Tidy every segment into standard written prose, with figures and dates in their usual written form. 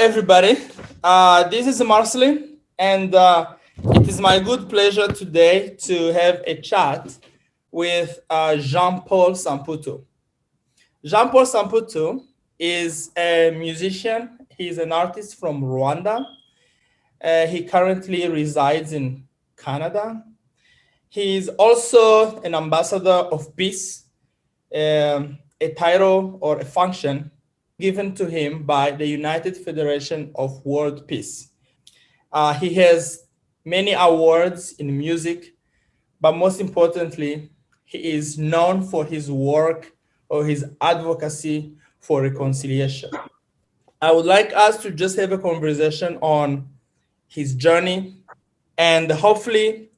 everybody. This is Marcellin, and it is my good pleasure today to have a chat with Jean-Paul Samputu. Jean-Paul Samputu is a musician. He's an artist from Rwanda. He currently resides in Canada. He is also an ambassador of peace, a title or a function given to him by the United Federation of World Peace. He has many awards in music, but most importantly, he is known for his work or his advocacy for reconciliation. I would like us to just have a conversation on his journey, and hopefully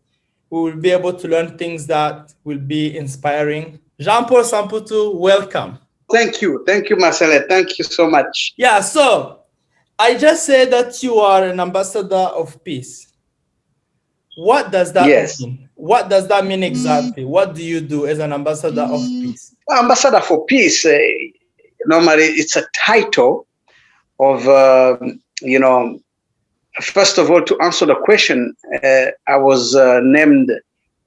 we will be able to learn things that will be inspiring. Jean-Paul Samputu, welcome. Thank you, Marcellin. Thank you so much. Yeah, so I just said that you are an ambassador of peace. What does that mean? What does that mean exactly? What do you do as an ambassador of peace? Ambassador for peace, normally it's a title of, first of all, to answer the question, I was named,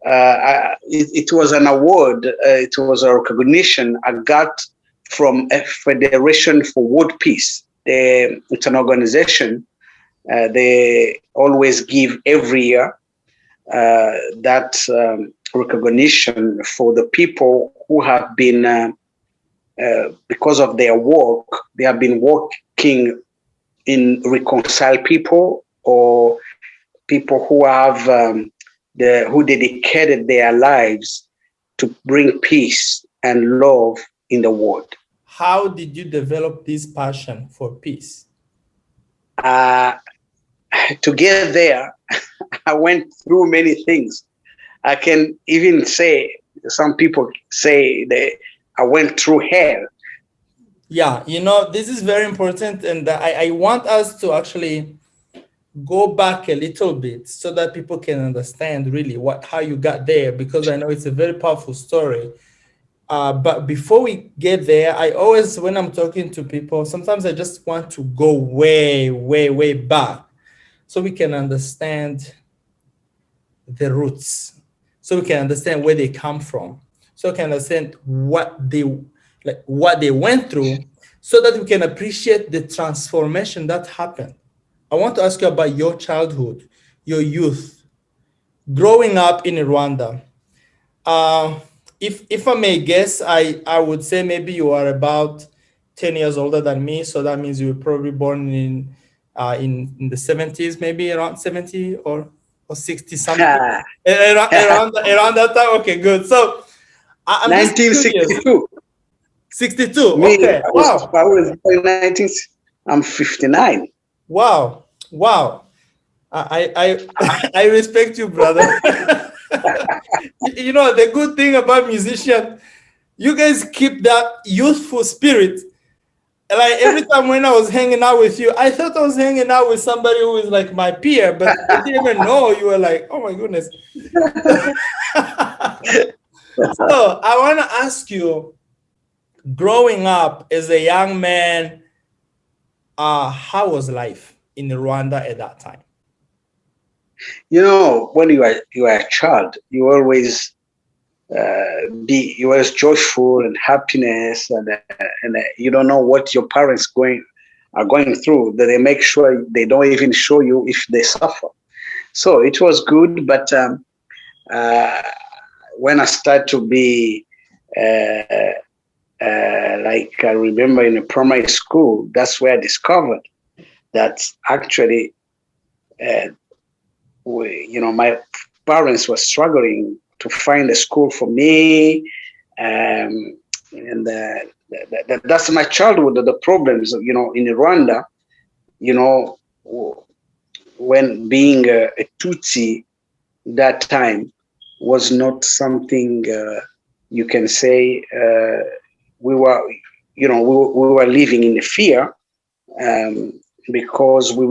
it was an award, it was a recognition I got from a Federation for World Peace. It's an organization. They always give every year that recognition for the people who have been, because of their work, they have been working in reconcile people, or people who have who dedicated their lives to bring peace and love in the world. How did you develop this passion for peace? To get there, I went through many things. I can even say, some people say that I went through hell. Yeah, this is very important, and I want us to actually go back a little bit so that people can understand really how you got there, because I know it's a very powerful story. But before we get there, I always, when I'm talking to people, sometimes I just want to go way, way, way back so we can understand the roots, so we can understand where they come from, so we can understand what they went through, so that we can appreciate the transformation that happened. I want to ask you about your childhood, your youth, growing up in Rwanda. If I may guess, I would say maybe you are about 10 years older than me, so that means you were probably born in the 70s, maybe around 70 or 60 something. around that time. Okay, good. So I'm 1962. 62. Okay. Wow. I was born in 19. I'm 59. Wow. I respect you, brother. The good thing about musicians, you guys keep that youthful spirit. Like every time when I was hanging out with you, I thought I was hanging out with somebody who is like my peer, but I didn't even know you were like, oh my goodness. So I want to ask you, growing up as a young man, how was life in Rwanda at that time? When you are a child, you always joyful and happiness, and you don't know what your parents are going through. That they make sure they don't even show you if they suffer. So it was good, but when I started to be like I remember in a primary school, that's where I discovered that actually, my parents were struggling to find a school for me, and that's my childhood. The problems, in Rwanda, when being a Tutsi that time was not something you can say. We were living in fear because we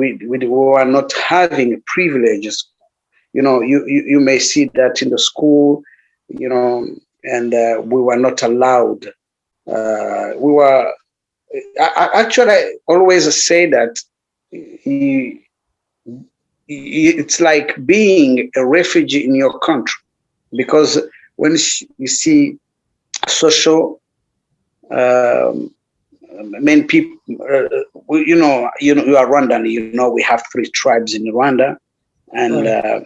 were not having privileges. You may see that in the school, and we were not allowed. I always say that you, it's like being a refugee in your country, because when you see social, many people, you are Rwandan, we have 3 tribes in Rwanda, and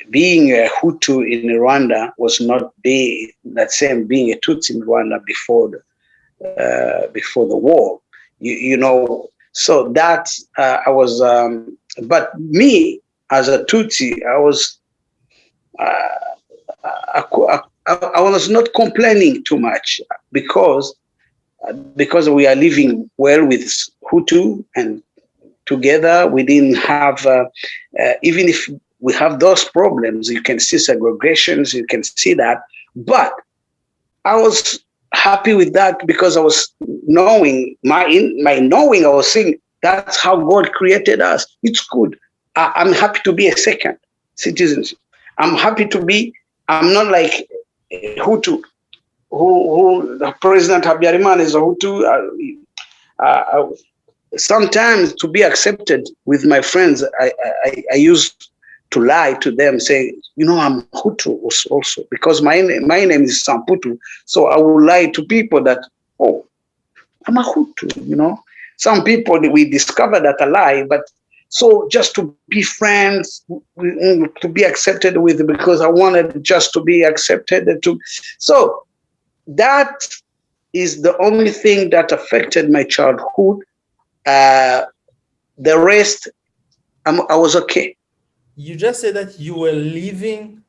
being a Hutu in Rwanda was not the same being a Tutsi in Rwanda before the war. So that I was, but me as a Tutsi, I was, I was not complaining too much, because we are living well with Hutu, and together we didn't have, even if we have those problems, you can see segregations, you can see that, but I was happy with that, because I was knowing, my knowing, I was saying, that's how God created us. It's good. I'm happy to be a second citizenship. I'm happy to be, I'm not like Hutu, who President Habyarimana is a Hutu. Sometimes to be accepted with my friends, I used to lie to them, saying, I'm Hutu also, because my name is Samputu. So I will lie to people that, oh, I'm a Hutu, Some people, we discover that a lie, but so just to be friends, to be accepted with, because I wanted just to be accepted. So that is the only thing that affected my childhood. The rest, I was okay. You just said that you were living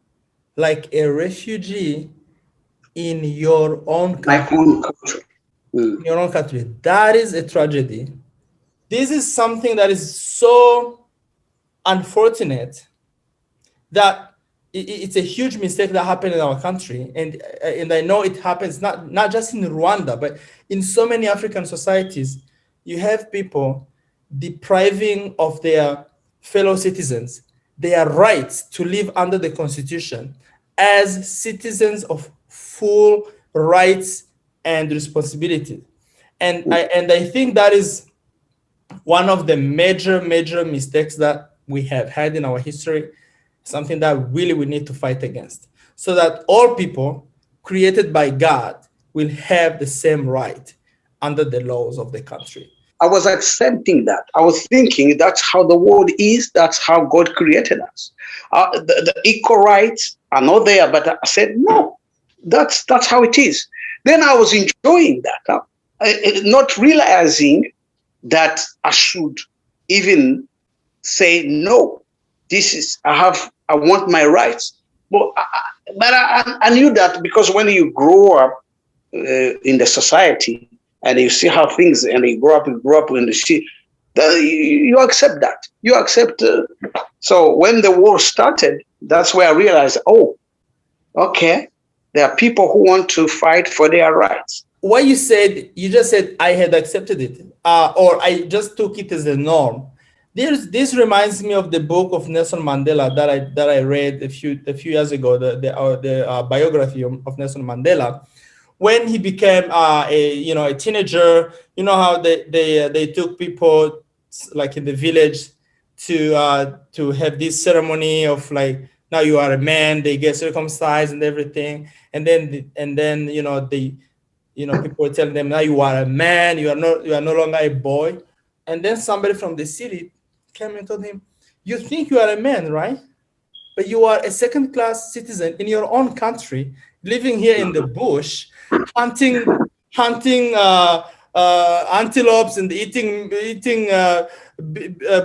like a refugee in your own country. My own country. In your own country. That is a tragedy. This is something that is so unfortunate that it's a huge mistake that happened in our country. And I know it happens not just in Rwanda, but in so many African societies. You have people depriving of their fellow citizens their rights to live under the Constitution as citizens of full rights and responsibilities. And I think that is one of the major mistakes that we have had in our history, something that really we need to fight against, so that all people created by God will have the same right under the laws of the country. I was accepting that. I was thinking that's how the world is. That's how God created us. The equal rights are not there, but I said, no, that's how it is. Then I was enjoying that, not realizing that I should even say, no, I want my rights. But I knew that, because when you grow up in the society, and you see how things, and you grow up in the city, you accept that. You accept. So when the war started, that's where I realized, oh, okay, there are people who want to fight for their rights. What you just said, I had accepted it, or I just took it as a norm. This reminds me of the book of Nelson Mandela that I read a few years ago, the biography of Nelson Mandela. When he became a teenager, how they took people like in the village to have this ceremony of like, now you are a man, they get circumcised and everything, and then people were telling them, now you are a man, you are no longer a boy. And then somebody from the city came and told him, you think you are a man, right? But you are a second-class citizen in your own country, living here in the bush, hunting antelopes and eating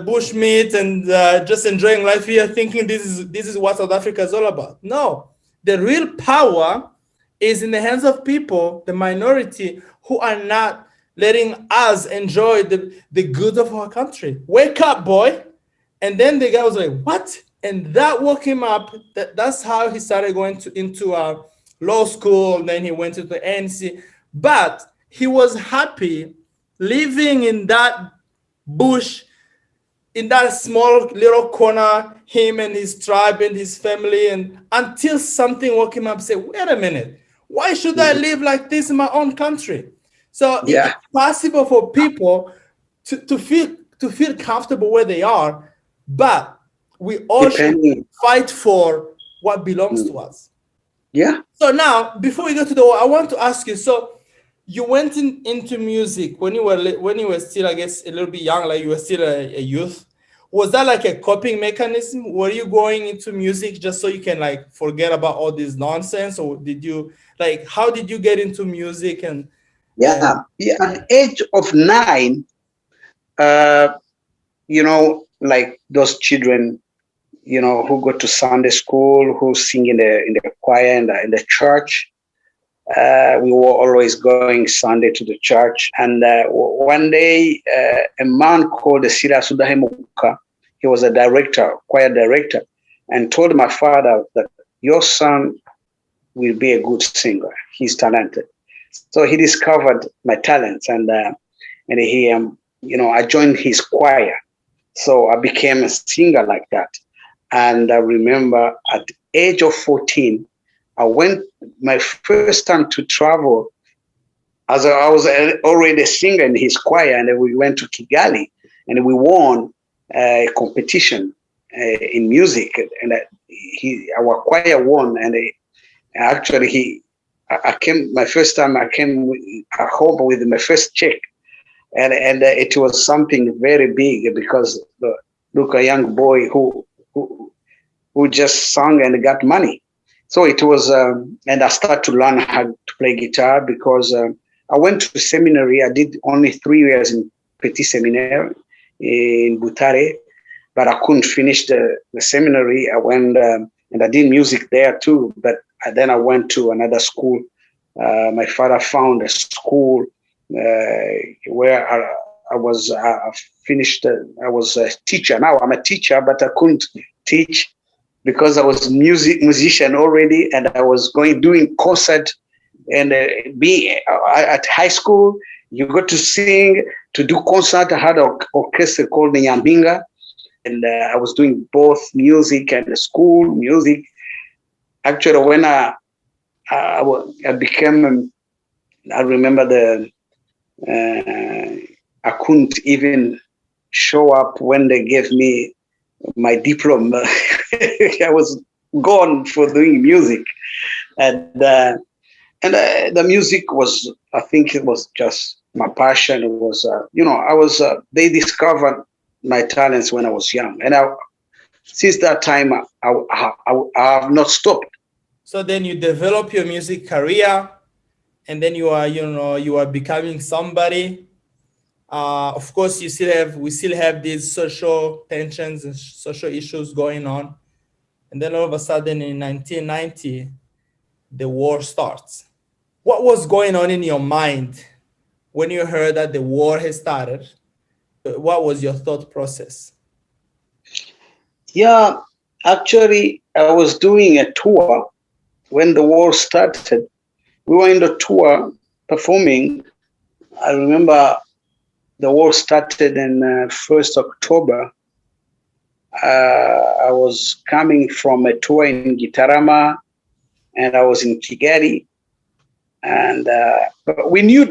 bush meat, and just enjoying life here, thinking this is what South Africa is all about. No, the real power is in the hands of people, the minority, who are not letting us enjoy the good of our country. Wake up, boy. And then the guy was like, what? And that woke him up. That's how he started going into law school. And then he went to the ANC. But he was happy living in that bush, in that small little corner, him and his tribe and his family, and until something woke him up and said, wait a minute, why should I live like this in my own country? So it's possible for people to feel to feel comfortable where they are, but we all should Depending. fight for what belongs to us. Yeah. So now, before we go to the war, I want to ask you. So you went into music when you were still, I guess, a little bit young, like you were still a youth. Was that like a coping mechanism? Were you going into music just so you can like forget about all this nonsense, or did you like how did you get into music and Yeah. At the age of 9, like those children, who go to Sunday school, who sing in the choir and in the church. We were always going Sunday to the church. And one day, a man called Sira Sudahemuka, he was a director, choir director, and told my father that your son will be a good singer. He's talented. So he discovered my talents, and he, I joined his choir. So I became a singer like that. And I remember at the age of 14, I went my first time to travel as I was already a singer in his choir, and we went to Kigali and we won a competition in music, and our choir won. And I came my first time. I came home with my first check, and it was something very big because look, a young boy who just sang and got money. So it was, and I started to learn how to play guitar because I went to seminary. I did only 3 years in Petit Seminaire in Butare, but I couldn't finish the seminary. I went and I did music there too, but then I went to another school. My father found a school where I was finished. I was a teacher. Now I'm a teacher, but I couldn't teach because I was musician already, and I was doing concert. And being at high school, you got to sing, to do concert. I had an orchestra called the Nyambinga, and I was doing both music and school music. Actually, when I became, I remember I couldn't even show up when they gave me my diploma. I was gone for doing music, and the music was, I think it was just my passion. It was, they discovered my talents when I was young, and since that time, I have not stopped. So then you develop your music career, and then you are becoming somebody. Of course, we still have these social tensions and social issues going on. And then all of a sudden in 1990, the war starts. What was going on in your mind when you heard that the war has started? What was your thought process? Yeah, actually, I was doing a tour when the war started. We were in the tour performing. I remember the war started in 1st October. I was coming from a tour in Gitarama, and I was in Kigali. And but we knew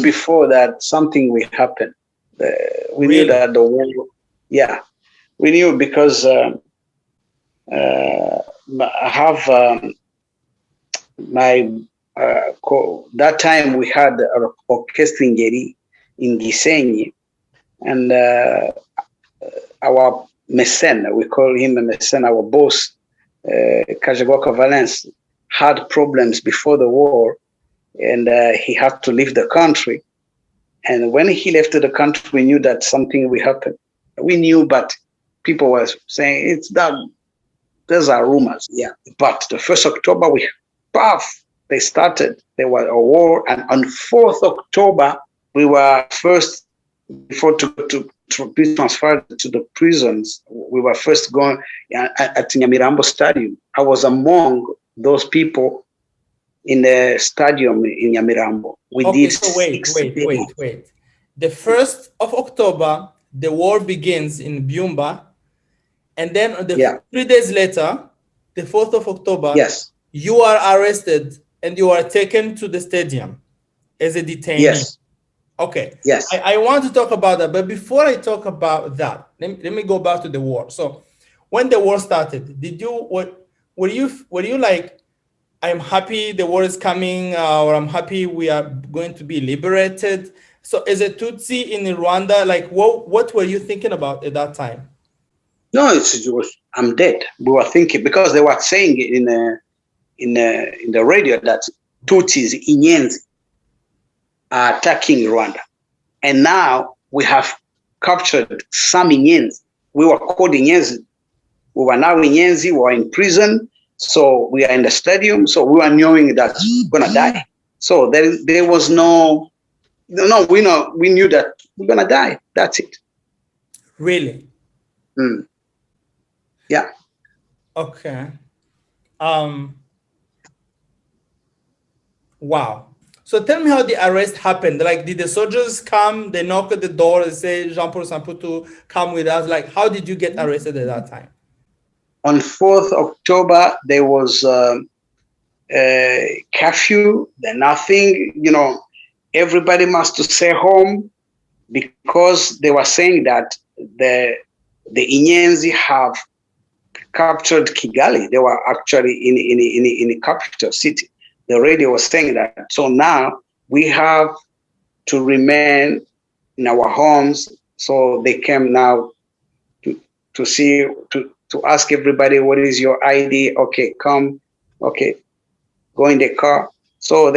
before that something will happen. We knew that the war, we knew because I have that time we had an orchestra in Gisenyi, and our mécène, we call him a mécène, our boss, Kajagwaka Valence, had problems before the war, and he had to leave the country. And when he left the country, we knew that something will happen. We knew, but people were saying it's that. Those are rumors, yeah. But the 1st October, they started. There was a war, and on 4th October, we were first, before to be transferred to the prisons, we were first going at Nyamirambo Stadium. I was among those people in the stadium in Nyamirambo. Wait. The 1st of October, the war begins in Byumba. And then 3 days later, the 4th of October, you are arrested and you are taken to the stadium as a detainee. Yes. Okay. Yes. I want to talk about that, but before I talk about that, let me go back to the war. So when the war started, were you like, I'm happy the war is coming, or I'm happy we are going to be liberated? So as a Tutsi in Rwanda, like what were you thinking about at that time? No, it was, I'm dead. We were thinking because they were saying in the radio that Tutsis, Inyenzi are attacking Rwanda. And now we have captured some Inyenzi. We were called Inyenzi. We were now Inyenzi. We were in prison. So we are in the stadium. So we were knowing that we're going to die. So there was we knew that we're going to die. That's it. Really? Mm. Yeah. Okay. Wow. So tell me how the arrest happened. Like, did the soldiers come? They knock at the door and say, Jean-Paul Samputu, come with us. Like, how did you get arrested at that time? On 4th October, there was a curfew. Then nothing. Everybody must stay home because they were saying that the Inyenzi have captured Kigali. They were actually in the capital city. The radio was saying that. So now we have to remain in our homes. So they came now to ask everybody, what is your ID? Okay, come. Okay, go in the car. So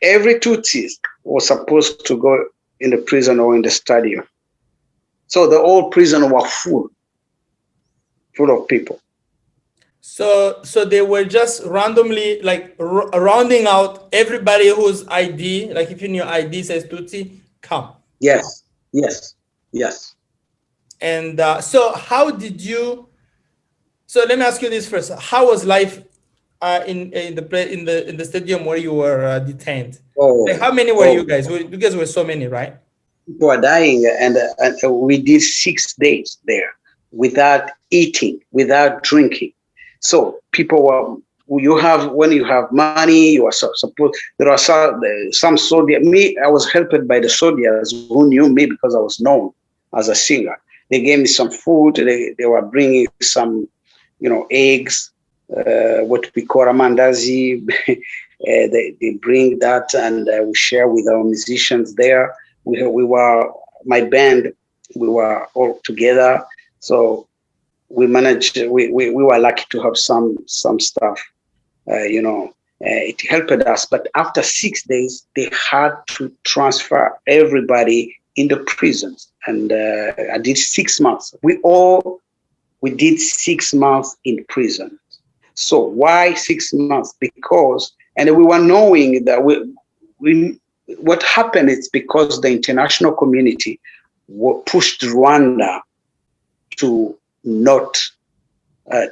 every Tutsi was supposed to go in the prison or in the stadium. So the old prison was full of people. So they were just randomly like rounding out everybody whose ID, like if in your ID says Tutsi, come. Yes. And so how did you? So let me ask you this first: how was life in the stadium where you were detained? Like, how many were you guys? You guys were so many, right? People are dying, and we did 6 days there without eating, without drinking. So people were. When you have money, you are supposed. There are some soldiers. Me, I was helped by the soldiers who knew me because I was known as a singer. They gave me some food. They were bringing some, eggs, what we call amandazi. They bring that, and we share with our musicians there. We were my band. We were all together, so we managed. We were lucky to have some stuff. It helped us. But after 6 days, they had to transfer everybody in the prisons, and I did 6 months. We did 6 months in prison. So why 6 months? Because, and we were knowing that what happened is because the international community pushed Rwanda to not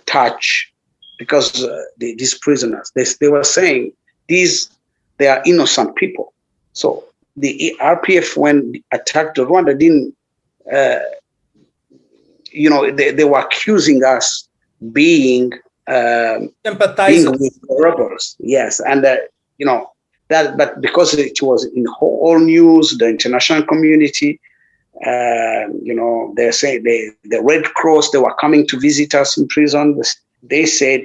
touch, because these prisoners, they were saying they are innocent people. So the RPF, when attacked Rwanda, didn't, they were accusing us being with rebels. Yes, and but because it was in all news, the international community, they're saying the Red Cross, they were coming to visit us in prison. They said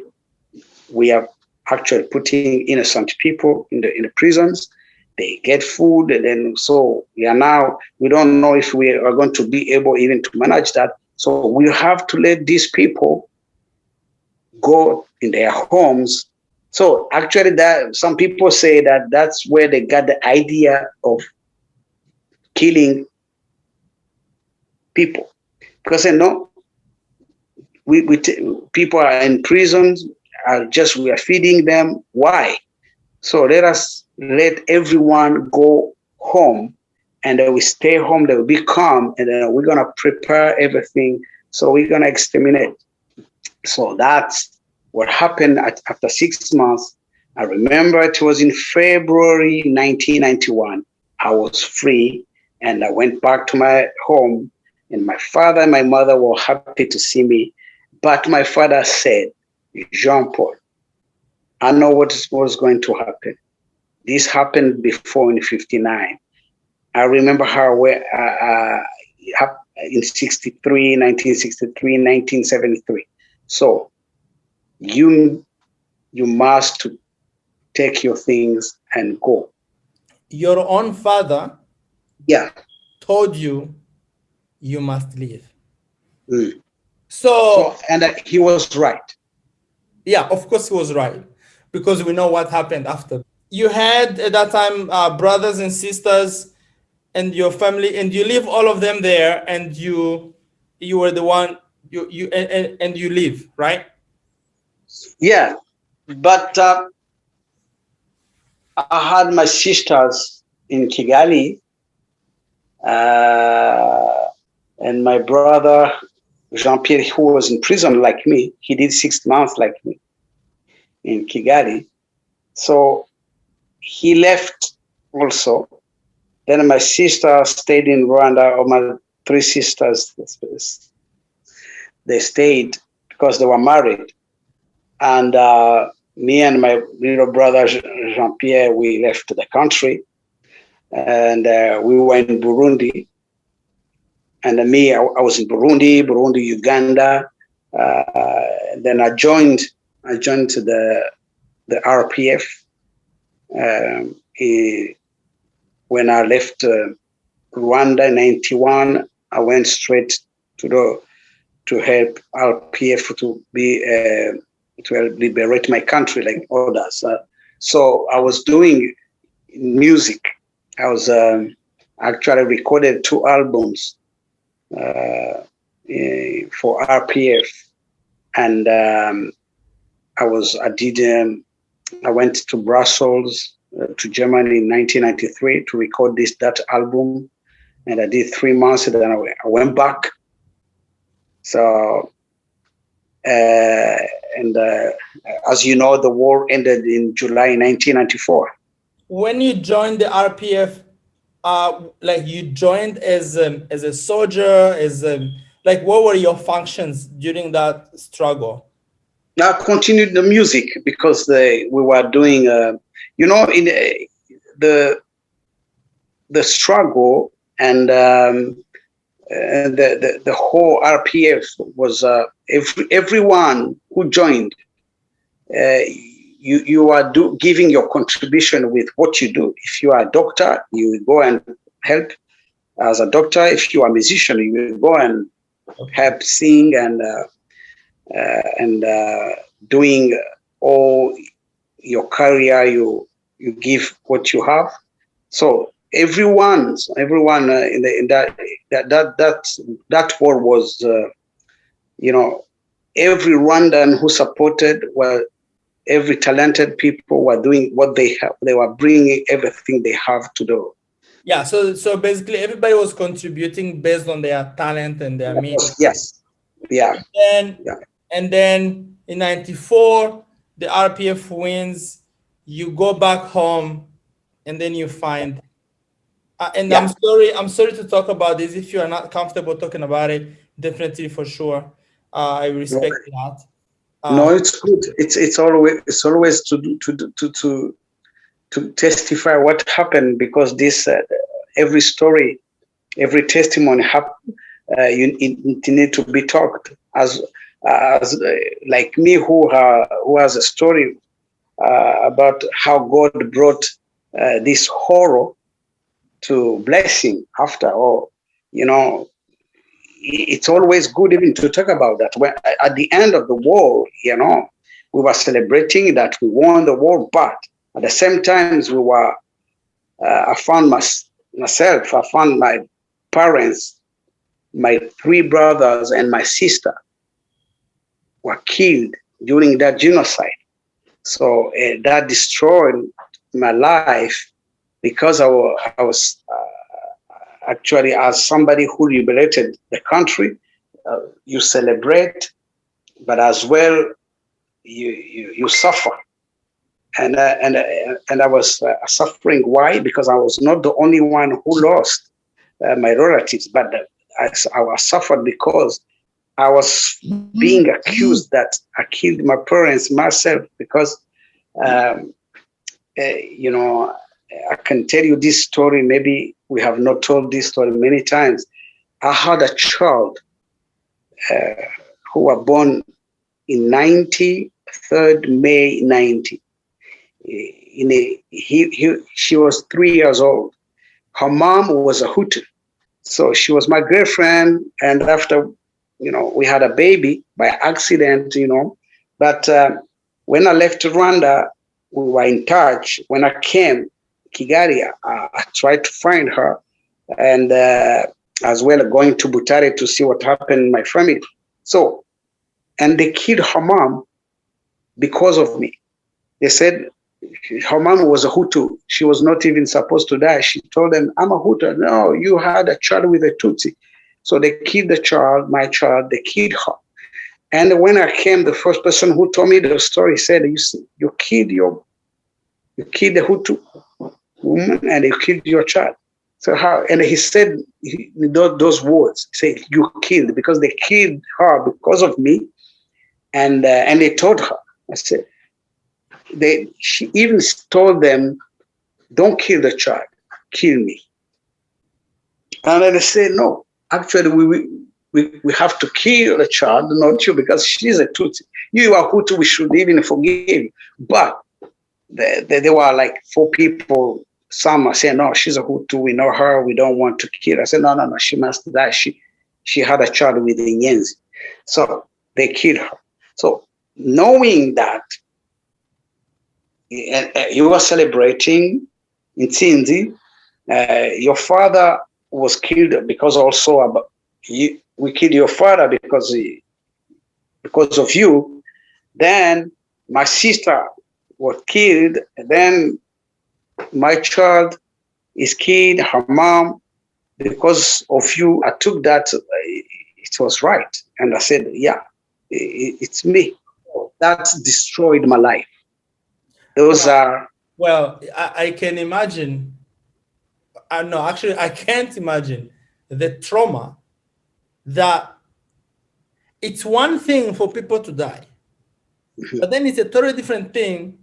we are actually putting innocent people in the prisons. They get food, and then so we don't know if we are going to be able even to manage that. So we have to let these people go in their homes. So actually, that some people say that that's where they got the idea of killing people, because people are in prisons. We are feeding them. Why? So let us let everyone go home, and we stay home. They will be calm, and then we're gonna prepare everything. So we're gonna exterminate. So that's what happened after 6 months. I remember it was in February 1991. I was free, and I went back to my home, and my father and my mother were happy to see me. But my father said, Jean-Paul, I know what was going to happen. This happened before in 1959. I remember her in 1963, 1973. So you must take your things and go. Your own father Yeah. told you you must leave. Mm. So and he was right. Yeah, of course he was right, because we know what happened after. You had at that time brothers and sisters and your family, and you leave all of them there, and you were the one and you leave, right? Yeah, but I had my sisters in Kigali, and my brother Jean-Pierre, who was in prison like me. He did 6 months like me in Kigali. So he left also. Then my sister stayed in Rwanda, or my 3 sisters, they stayed because they were married. And me and my little brother Jean-Pierre, we left the country, and we were in Burundi. And me, I was in Burundi, Uganda. Then I joined the RPF. When I left Rwanda in '91, I went straight to help RPF to help liberate my country like others. So I was doing music. I was actually recorded 2 albums for RPF, and I went to Brussels, to Germany in 1993 to record that album, and I did 3 months, and then I went back. So, as you know, the war ended in July 1994. When you joined the RPF, like you joined as a soldier, like what were your functions during that struggle? I continued the music because we were doing, in the struggle, and the whole RPF was everyone who joined. You are giving your contribution with what you do. If you are a doctor, you will go and help as a doctor. If you are a musician, you will go and help sing and doing all your career. You give what you have. So everyone in that war was, every Rwandan who supported, every talented people were doing what they have. They were bringing everything they have to do. Yeah, so basically everybody was contributing based on their talent and their means. Yes. Yeah. And then in '94, the RPF wins. You go back home, and then you find. And yeah. I'm sorry to talk about this. If you are not comfortable talking about it, definitely for sure, I respect that. No, it's good. It's always to testify what happened, because this every story, every testimony you need to be talked, as like me who has a story about how God brought this horror to blessing after all. It's always good even to talk about that. When at the end of the war, we were celebrating that we won the war, but at the same time, I found myself, I found my parents, my 3 brothers, and my sister were killed during that genocide. So that destroyed my life, because I was actually, as somebody who liberated the country, you celebrate, but as well you suffer. And I was suffering. Why? Because I was not the only one who lost my relatives, but I was suffered because I was being accused that I killed my parents myself, because I can tell you this story maybe we have not told this story many times. I had a child who was born in 3rd May 90. She was 3 years old. Her mom was a Hutu. So she was my girlfriend. And after, we had a baby by accident, But when I left Rwanda, we were in touch. When I came, Kigali, I tried to find her. And as well going to Butare to see what happened in my family. So, and they killed her mom because of me. They said her mom was a Hutu. She was not even supposed to die. She told them, I'm a Hutu. No, you had a child with a Tutsi. So they killed the child, my child, they killed her. And when I came, the first person who told me the story said, you killed the Hutu woman and you killed your child. So how? And he said those words. He said, you killed, because they killed her because of me. And they told her, I said, she even told them, don't kill the child, kill me. And then they said, no, actually we have to kill the child, not you, because she's a Tutsi. You are Hutu, we should even forgive you. But there were like 4 people. Some are saying, no, she's a Hutu, we know her, we don't want to kill her. I said, no, she must die. She had a child with the Nyenzi. So they killed her. So knowing that, you were celebrating in Tsinzi, your father was killed because also we killed your father because of you. Then my sister was killed. Then my child is killed, her mom, because of you. I took that, it was right. And I said, yeah, it's me. That's destroyed my life. Those are... Well, I can imagine. No, actually, I can't imagine the trauma that it's one thing for people to die, but then it's a totally different thing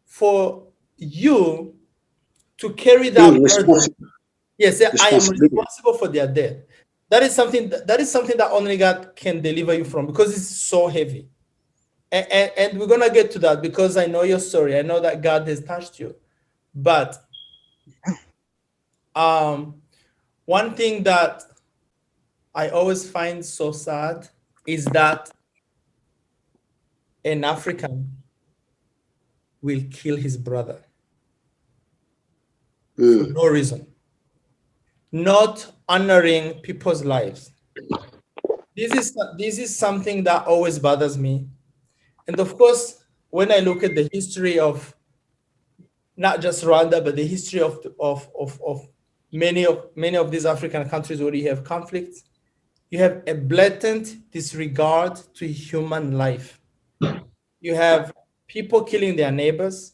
for you to carry that burden. Yes, I am responsible for their death. That is something that only God can deliver you from, because it's so heavy. And we're gonna get to that, because I know your story. I know that God has touched you. But one thing that I always find so sad is that an African will kill his brother for no reason, not honoring people's lives. This is something that always bothers me. And of course, when I look at the history of not just Rwanda, but the history of many of these African countries where you have conflicts, you have a blatant disregard to human life. You have people killing their neighbors.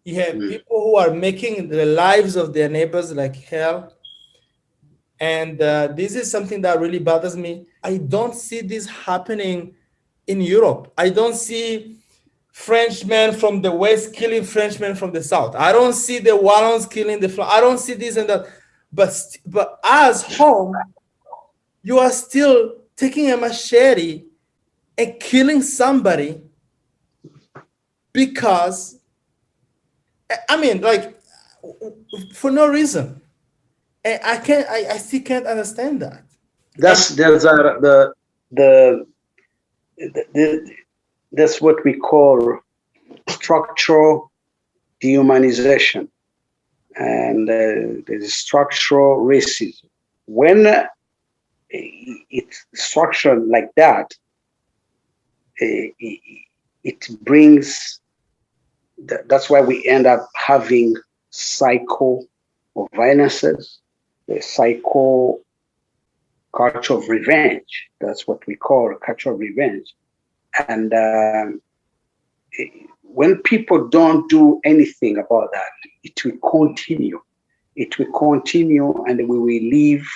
You have people who are making the lives of their neighbors like hell. And this is something that really bothers me. I don't see this happening in Europe. I don't see Frenchmen from the West killing Frenchmen from the South. I don't see the Wallons killing the I don't see this and that. But as home, you are still taking a machete and killing somebody because, I mean, like, for no reason. And I still can't understand that. That's what we call structural dehumanization, and there's structural racism. When it's structured like that, it brings. That's why we end up having cycle of violences, the cycle culture of revenge. That's what we call a culture of revenge. And when people don't do anything about that, it will continue. It will continue, and we will live,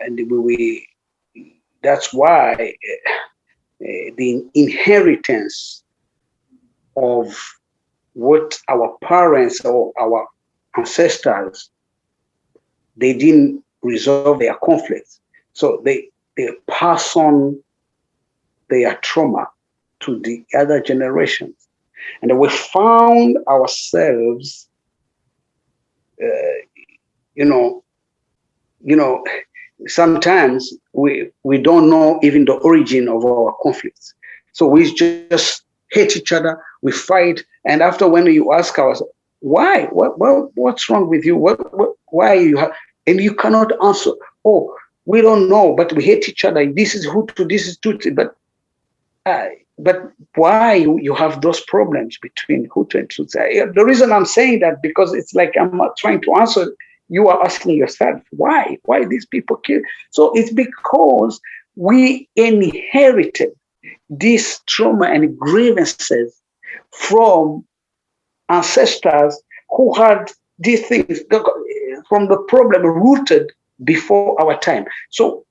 and we will. That's why the inheritance of what our parents or our ancestors they didn't resolve their conflicts. So they pass on their trauma to the other generations. And we found ourselves, sometimes we don't know even the origin of our conflicts. So we just hate each other, we fight, and after when you ask us, why? What's wrong with you? Why you have? And you cannot answer. Oh, we don't know, but we hate each other. This is Hutu, this is Tutsi, but why you have those problems between Hutu and Tutsi? The reason I'm saying that, because it's like I'm not trying to answer. You are asking yourself, why? Why these people kill? So it's because we inherited this trauma and grievances from ancestors who had these things from the problem rooted before our time. So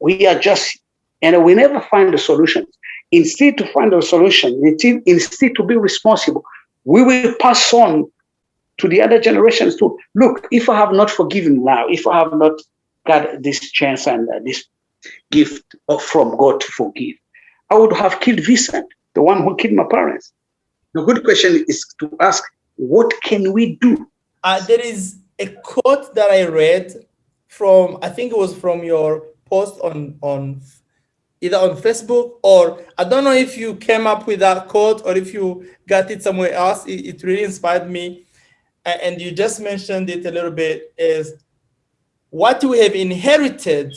we are just, and we never find the solutions. Instead to find a solution, instead to be responsible, we will pass on to the other generations to look, if I have not forgiven now, if I have not got this chance and this gift from God to forgive, I would have killed Vincent, the one who killed my parents. The good question is to ask, what can we do? There is a quote that I read from, I think it was from your post on either on Facebook, or I don't know if you came up with that quote or if you got it somewhere else. It really inspired me. And you just mentioned it a little bit, is what we have inherited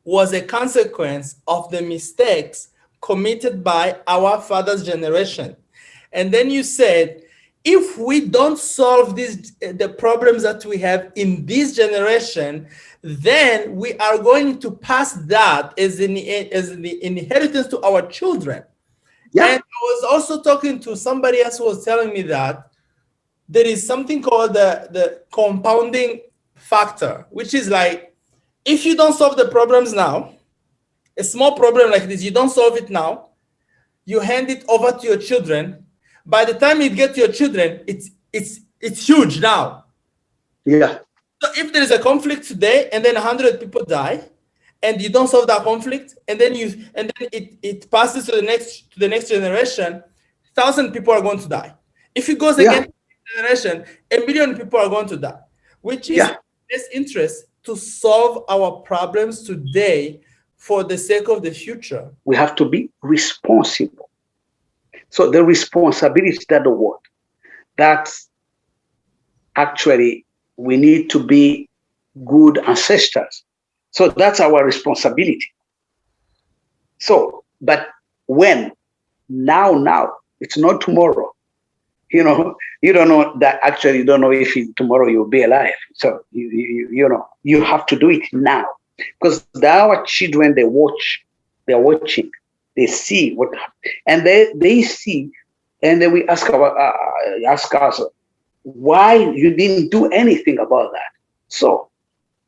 was a consequence of the mistakes committed by our father's generation. And then you said, if we don't solve the problems that we have in this generation, then we are going to pass that as the inheritance to our children. Yeah. And I was also talking to somebody else who was telling me that there is something called the compounding factor, which is like, if you don't solve the problems now, a small problem like this, you don't solve it now, you hand it over to your children. By the time it gets to your children, it's huge now. Yeah. So if there is a conflict today and then 100 people die, and you don't solve that conflict, and then it passes to the next generation, 1,000 people are going to die. If it goes again to the next generation, 1 million people are going to die, which is less interest to solve our problems today for the sake of the future. We have to be responsible. So the responsibility, that the word, that's actually, we need to be good ancestors. So that's our responsibility. So, but when? Now, it's not tomorrow. You don't know that, actually, you don't know if tomorrow you'll be alive. So, you have to do it now. Because our children, they're watching, they see what happened. And they see, and then we ask us, why you didn't do anything about that? So,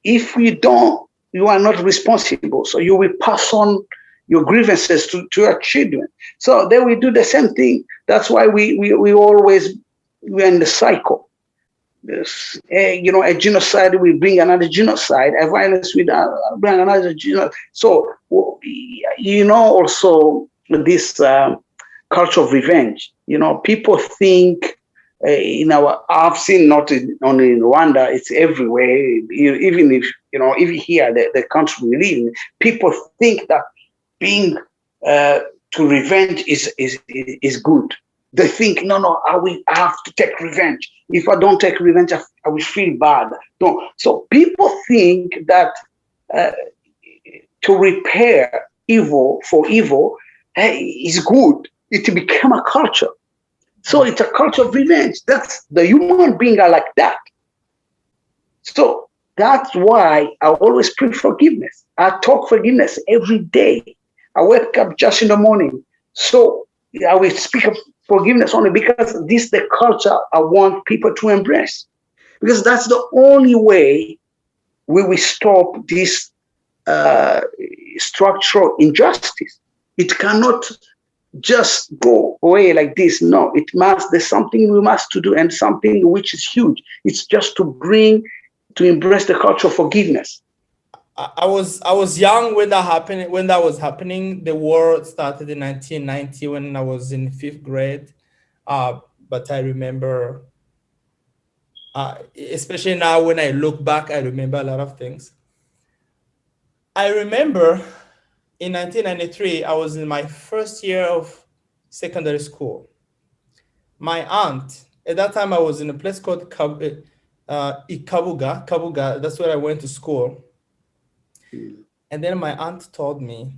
if you are not responsible, so you will pass on your grievances to your children. So then we do the same thing. That's why we're in the cycle. A genocide will bring another genocide. A violence will bring another genocide. So, also this culture of revenge. People think, I've seen not only in Rwanda, it's everywhere. Even if, even here, the country we live in, people think that being to revenge is good. They think, no, I have to take revenge. If I don't take revenge, I will feel bad. No. So people think that to repair evil for evil is good. It became a culture. So it's a culture of revenge. That's the human being are like that. So that's why I always preach forgiveness. I talk forgiveness every day. I wake up just in the morning. So I will speak of forgiveness only because this is the culture I want people to embrace. Because that's the only way we will stop this structural injustice. It cannot just go away like this. No, there's something we must to do, and something which is huge. It's just to bring to embrace the culture of forgiveness? I was young when that happened. When that was happening, the war started in 1990 when I was in fifth grade. But I remember, especially now when I look back, I remember a lot of things. I remember in 1993, I was in my first year of secondary school. My aunt, at that time, I was in a place called Kabuga. That's where I went to school. And then my aunt told me,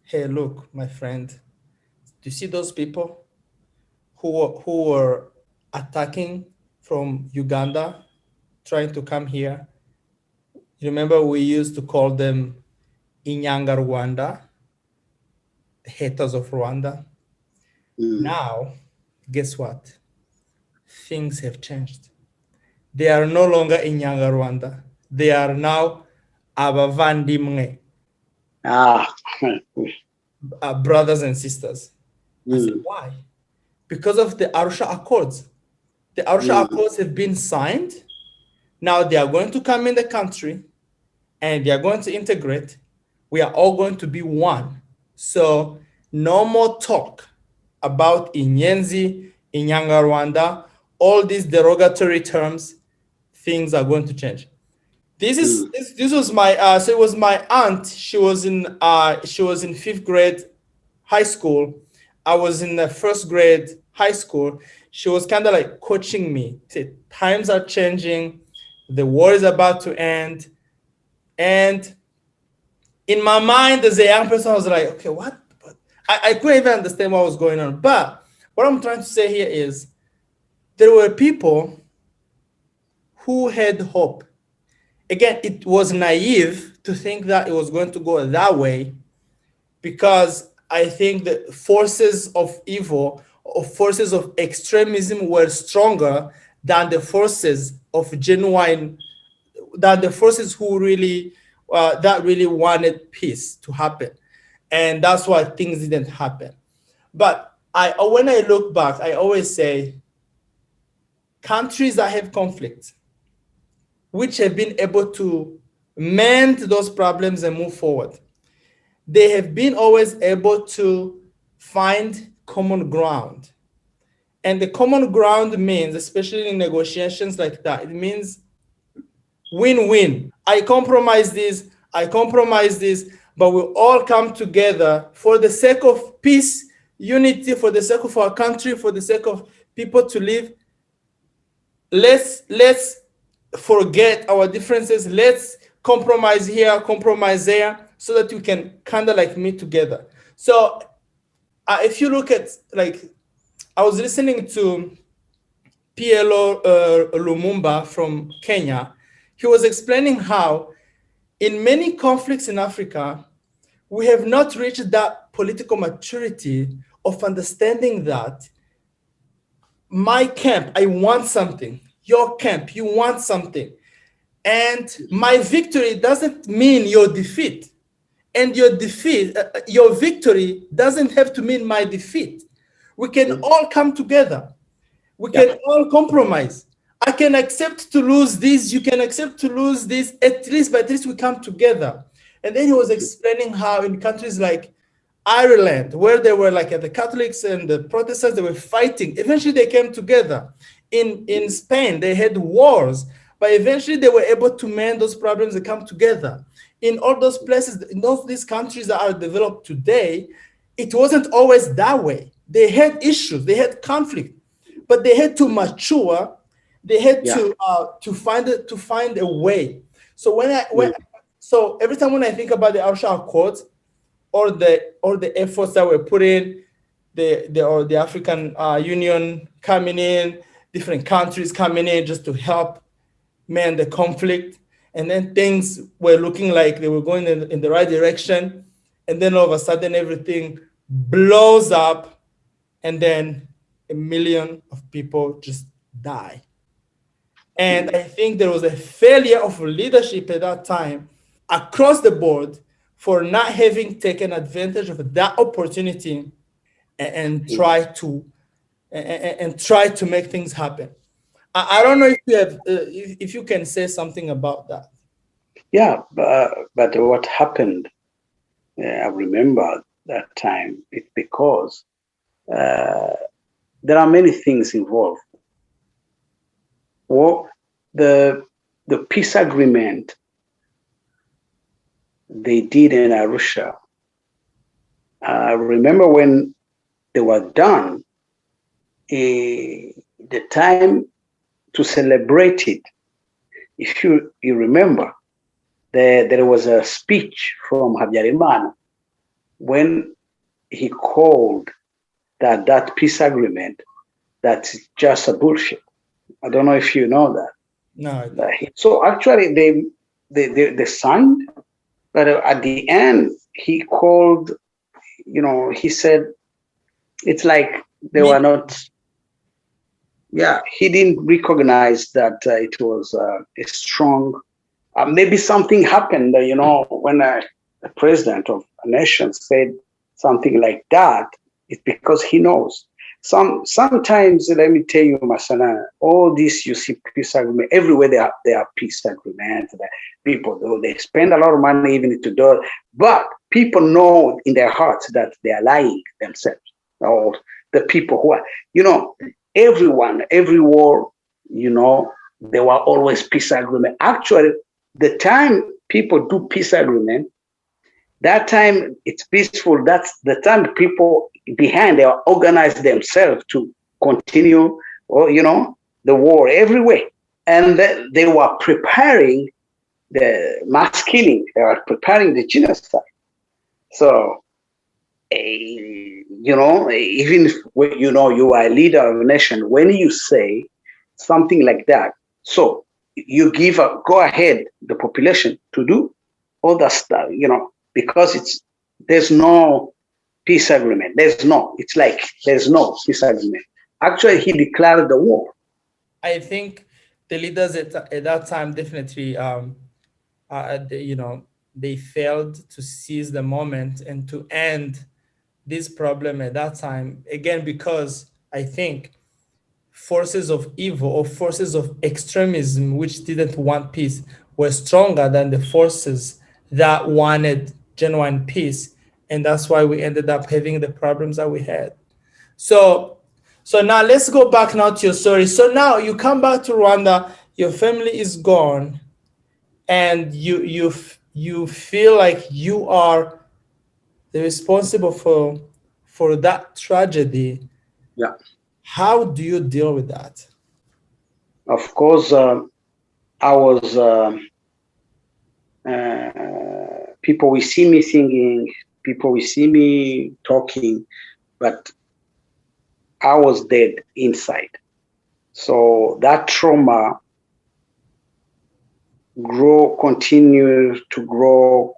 hey, look, my friend, do you see those people who were attacking from Uganda, trying to come here? Remember, we used to call them Inyanga Rwanda, the haters of Rwanda. Now, guess what? Things have changed. They are no longer Inyanga Rwanda. They are now Abavandimwe, brothers and sisters. I said, why? Because of the Arusha Accords. The Arusha Accords have been signed. Now they are going to come in the country and they are going to integrate. We are all going to be one. So no more talk about Inyenzi, Inyanga Rwanda, all these derogatory terms. Things are going to change. This was my so it was my aunt. She was in fifth grade high school. I was in the first grade high school. She was kind of like coaching me. Said, times are changing. The war is about to end. And in my mind, as a young person, I was like, okay, what? I couldn't even understand what was going on. But what I'm trying to say here is there were people who had hope. Again, it was naive to think that it was going to go that way, because I think the forces of evil or forces of extremism were stronger than the forces of genuine, than the forces who really, that really wanted peace to happen. And that's why things didn't happen. But when I look back, I always say countries that have conflict, which have been able to mend those problems and move forward, they have been always able to find common ground. And the common ground means, especially in negotiations like that, it means win-win. I compromise this, but we all come together for the sake of peace, unity, for the sake of our country, for the sake of people to live. Let's forget our differences. Let's compromise here, compromise there, so that we can kind of like meet together. So if you look at, like, I was listening to PLO Lumumba from Kenya. He was explaining how in many conflicts in Africa, we have not reached that political maturity of understanding that my camp, I want something. Your camp, you want something. And my victory doesn't mean your defeat. And your defeat, your victory doesn't have to mean my defeat. We can all come together. We can all compromise. I can accept to lose this. You can accept to lose this. But at least we come together. And then he was explaining how in countries like Ireland, where they were like the Catholics and the Protestants, they were fighting. Eventually they came together. In Spain, they had wars, but eventually they were able to mend those problems and come together. In all those places, in all these countries that are developed today, it wasn't always that way. They had issues, they had conflict, but they had to mature. They had to find a way. So so every time when I think about the Arusha Accords, or the efforts that were put in, the African Union coming in, different countries coming in just to help mend the conflict, and then things were looking like they were going in the right direction, and then all of a sudden everything blows up, and then 1 million of people just die. And I think there was a failure of leadership at that time across the board for not having taken advantage of that opportunity and try to make things happen. I don't know if you have, if you can say something about that. Yeah, but what happened, I remember that time, it's because there are many things involved. Well, the peace agreement they did in Arusha, I remember when they were done, the time to celebrate it, if you remember, there was a speech from Habyarimana when he called that peace agreement that's just a bullshit. I don't know if you know that. No. So actually, they signed, but at the end, he called. He said it's like they were not. Yeah, he didn't recognize that it was a strong. Maybe something happened, when a president of a nation said something like that. It's because he knows. Sometimes, let me tell you, Masana, all this you see peace agreement everywhere. There are peace agreements. People they spend a lot of money even to do it, but people know in their hearts that they are lying themselves. Or the people who are, every war, there were always peace agreement. Actually, the time people do peace agreement, that time it's peaceful. That's the time people behind they organize themselves to continue, or the war everywhere, and they were preparing the mass killing. They were preparing the genocide. So, even if you are a leader of a nation, when you say something like that, so you give a go ahead the population to do all that stuff, because there's no peace agreement. It's like there's no peace agreement. Actually, he declared the war. I think the leaders at that time definitely, they failed to seize the moment and to end this problem at that time. Again, because I think forces of evil or forces of extremism, which didn't want peace, were stronger than the forces that wanted genuine peace. And that's why we ended up having the problems that we had. So now let's go back now to your story. So now you come back to Rwanda, your family is gone, and you feel like you are the responsible for that tragedy. Yeah. How do you deal with that? Of course, I was. People will see me singing. People will see me talking, but I was dead inside. So that trauma continues to grow,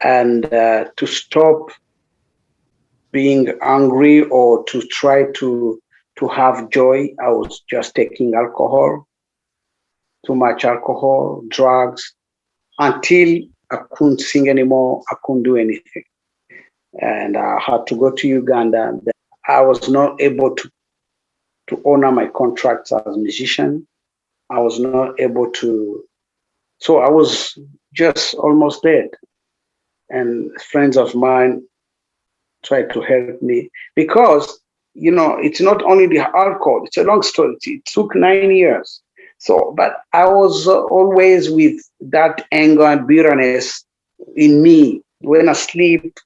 and to stop being angry or to try to have joy, I was just taking alcohol, too much alcohol, drugs, until I couldn't sing anymore. I couldn't do anything, and I had to go to Uganda. I was not able to honor my contracts as a musician. I was not able to, so I was just almost dead. And friends of mine tried to help me because, it's not only the alcohol, it's a long story. It took 9 years. So, but I was always with that anger and bitterness in me. When I sleep,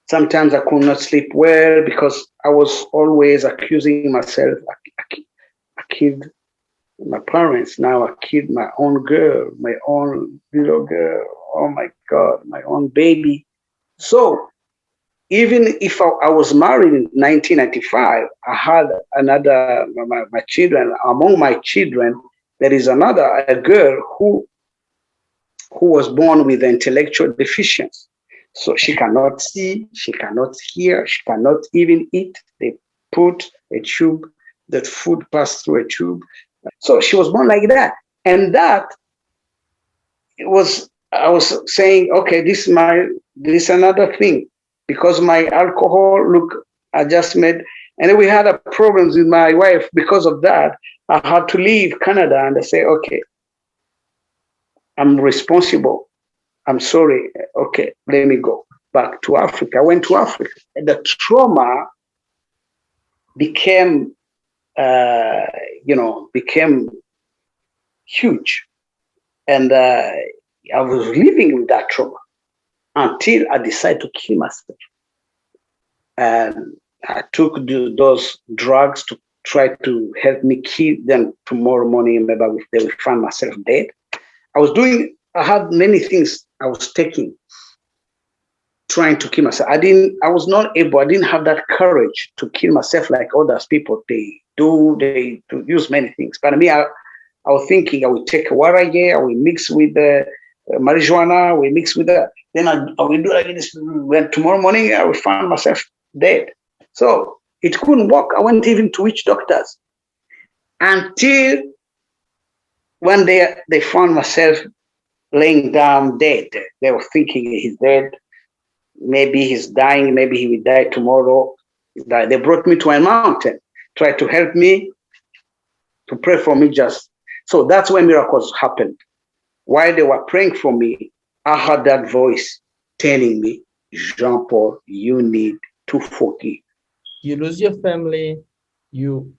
sometimes I could not sleep well because I was always accusing myself. I killed my parents. Now I killed my own girl, my own little girl. Oh my God, my own baby. So even if I was married in 1995, I had another, my children. Among my children, there is a girl who was born with intellectual deficiency. So she cannot see, she cannot hear, she cannot even eat. They put a tube, that food passed through a tube. So she was born like that. And that I was saying, okay, this is another thing. Because my alcohol, look, I just made, And we had a problems with my wife because of that. I had to leave Canada, and I say, okay, I'm responsible. I'm sorry. Okay, let me go back to Africa. I went to Africa. And the trauma became, became huge. And I was living with that trauma until I decided to kill myself. And I took those drugs to try to help me kill them. Tomorrow morning, maybe they will find myself dead. I had many things I was taking, trying to kill myself. I didn't have that courage to kill myself like others people. They use many things. But I was thinking I will take a warage, I will mix with marijuana, we mix with that. Then I will do like this. When tomorrow morning I will find myself dead. So it couldn't work. I went even to witch doctors until one day they found myself laying down dead. They were thinking he's dead. Maybe he's dying. Maybe he will die tomorrow. They brought me to a mountain, tried to help me, to pray for me just. So that's when miracles happened. While they were praying for me, I heard that voice telling me, Jean-Paul, you need to forgive. You lose your family. You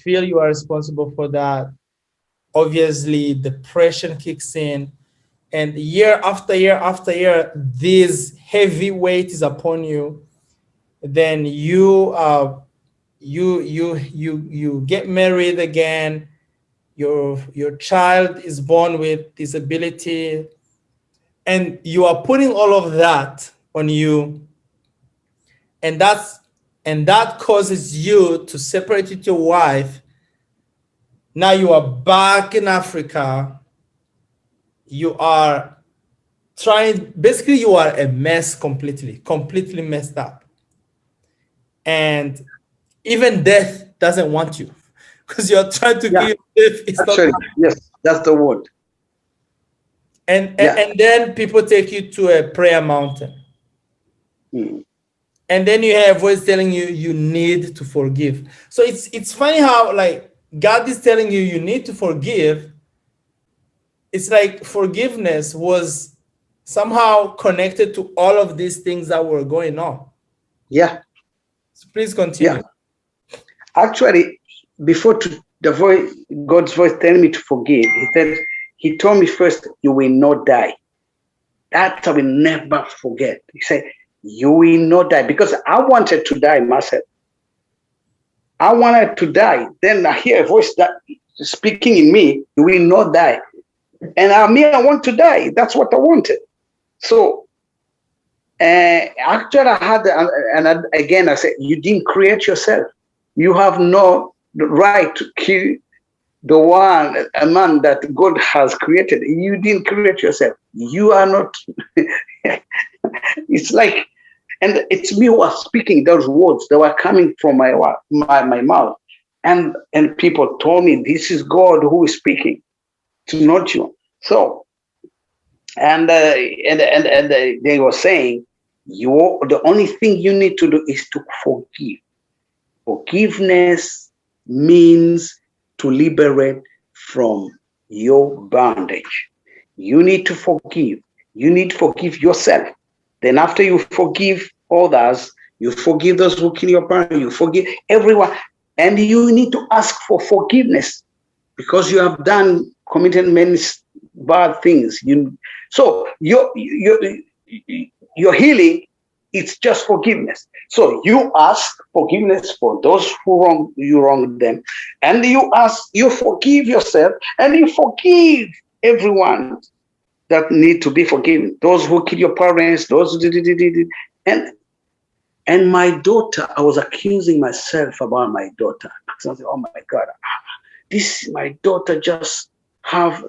feel you are responsible for that. Obviously, depression kicks in, and year after year after year, this heavy weight is upon you. Then you get married again. Your child is born with disability, and you are putting all of that on you, and that causes you to separate with your wife. Now you are back in Africa. You are basically you are a mess, completely messed up. And even death doesn't want you because you're trying to kill yourself. Actually, yes, that's the word. And then people take you to a prayer mountain. And then you have voice telling you you need to forgive. So it's funny how like God is telling you you need to forgive. It's like forgiveness was somehow connected to all of these things that were going on. Yeah. So please continue. Yeah. Actually, before God's voice telling me to forgive, he told me first, you will not die. That I will never forget. He said, you will not die, because I wanted to die myself. I wanted to die. Then I hear a voice that speaking in me, you will not die. And I want to die. That's what I wanted. So actually I had, and again, I said, you didn't create yourself. You have no right to kill a man that God has created. You didn't create yourself. You are not. It's like, and it's me who was speaking those words that were coming from my mouth. And people told me, this is God who is speaking. It's not you. So, and they were saying, the only thing you need to do is to forgive. Forgiveness means to liberate from your bondage. You need to forgive. You need to forgive yourself. Then after you forgive others, you forgive those who kill your parents, you forgive everyone. And you need to ask for forgiveness because you have committed many bad things. So your healing, it's just forgiveness. So you ask forgiveness for those who wronged them, and you forgive yourself, and you forgive everyone that need to be forgiven. Those who kill your parents, those and my daughter, I was accusing myself about my daughter. I was like, oh my God, my daughter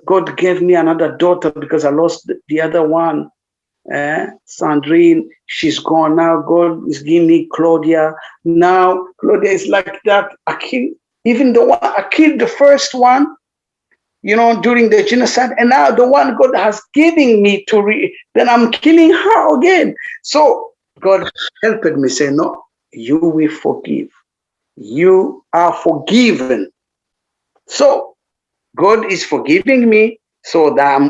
God gave me another daughter because I lost the other one. Sandrine, she's gone now. God is giving me Claudia. Now Claudia is like that. I killed the first one, during the genocide, and now the one God has given me then I'm killing her again. So God helped me say, no, you will forgive. you are forgiven. So God is forgiving me, so that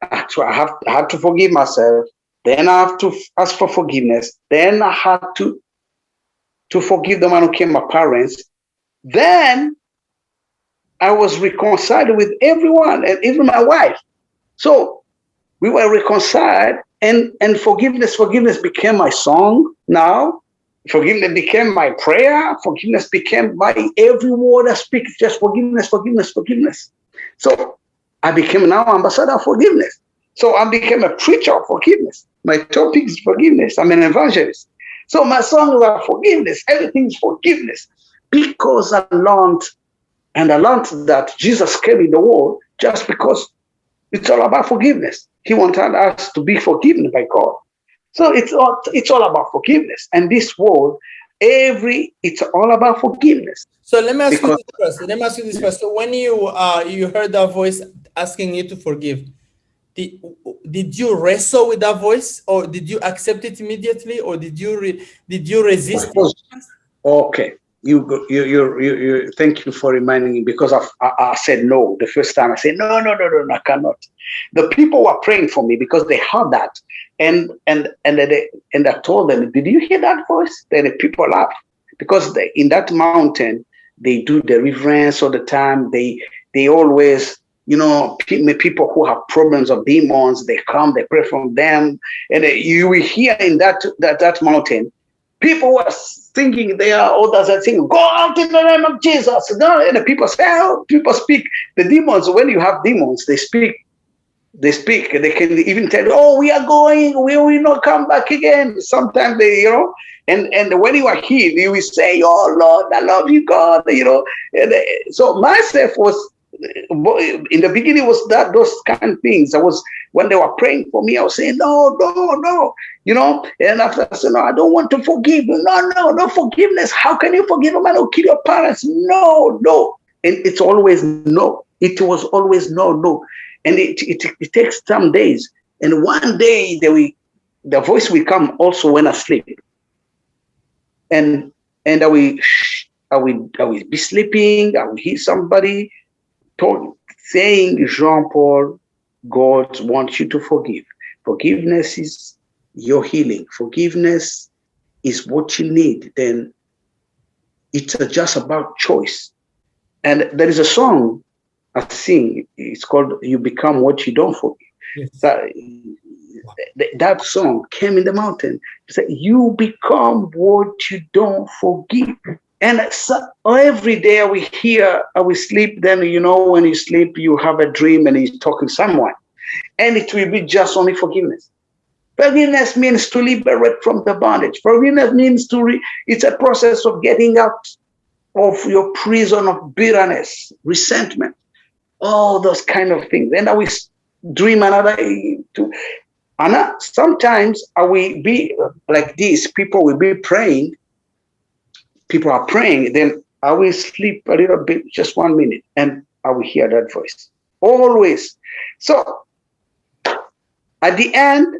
I have to forgive myself. Then I have to ask for forgiveness. Then I had to forgive the man who came, my parents. Then I was reconciled with everyone and even my wife. So we were reconciled, and forgiveness became my song now. Forgiveness became my prayer. Forgiveness became my every word I speak, just forgiveness, forgiveness, forgiveness. So I became now ambassador of forgiveness. So I became a preacher of forgiveness. My topic is forgiveness. I'm an evangelist. So my songs are forgiveness. Everything is forgiveness. Because I learned that Jesus came in the world just because it's all about forgiveness. He wanted us to be forgiven by God. So it's all about forgiveness. And this world, it's all about forgiveness. So let me ask you Because this first. Let me ask you this first. So when you heard that voice asking you to forgive, did, did you wrestle with that voice, or did you accept it immediately, or did you resist it? okay, you thank you for reminding me, because I said no the first time. I said no, I cannot. The people were praying for me because they heard that, and I told them, did you hear that voice? Then the people laughed, because in that mountain they do the reverence all the time. They always, people who have problems of demons, they come, they pray for them, and you will hear in that mountain, people were thinking they are others are saying, go out in the name of Jesus. And the people say, oh, people speak. The demons, when you have demons, they speak. They speak. They can even tell, oh, we are going, we will not come back again. Sometimes they, and when you are healed, you will say, oh Lord, I love you, God, And so myself was, in the beginning, was those kind of things. When they were praying for me, I was saying, no, and after I said, no, I don't want to forgive you. No forgiveness. How can you forgive a man who killed your parents? No. And it's always no. It was always no. And it takes some days. And one day the voice will come also when I sleep. And I will be sleeping. I will hear somebody saying, Jean-Paul, God wants you to forgive. Forgiveness is your healing. Forgiveness is what you need. Then it's just about choice. And there is a song I sing. It's called "You Become What You Don't Forgive." Yes. That song came in the mountain. It said, "You become what you don't forgive." And so every day I will sleep. Then, when you sleep, you have a dream and you're talking to someone. And it will be just only forgiveness. Forgiveness means to liberate from the bondage. Forgiveness means it's a process of getting out of your prison of bitterness, resentment, all those kind of things. And I will dream another too. And sometimes I will be like this. People will be praying. People are praying, then I will sleep a little bit, just 1 minute, and I will hear that voice. Always. So at the end,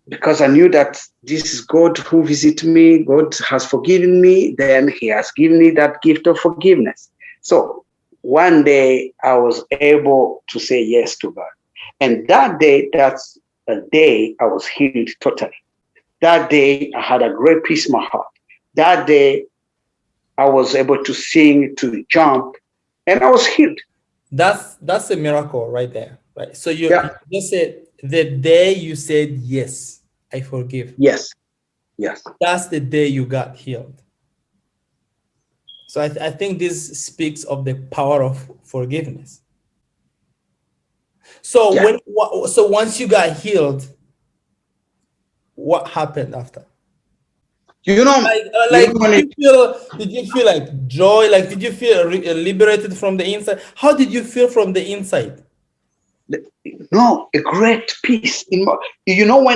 because I knew that this is God who visits me, God has forgiven me, then he has given me that gift of forgiveness. So one day I was able to say yes to God. And that day, that's the day I was healed totally. That day I had a great peace in my heart. That day, I was able to sing, to jump, and I was healed. That's a miracle right there, right? So you just said the day you said yes, I forgive. Yes. That's the day you got healed. So I think this speaks of the power of forgiveness. So so once you got healed, what happened after? Did you feel like joy? Like, did you feel liberated from the inside? How did you feel from the inside? No, a great peace. When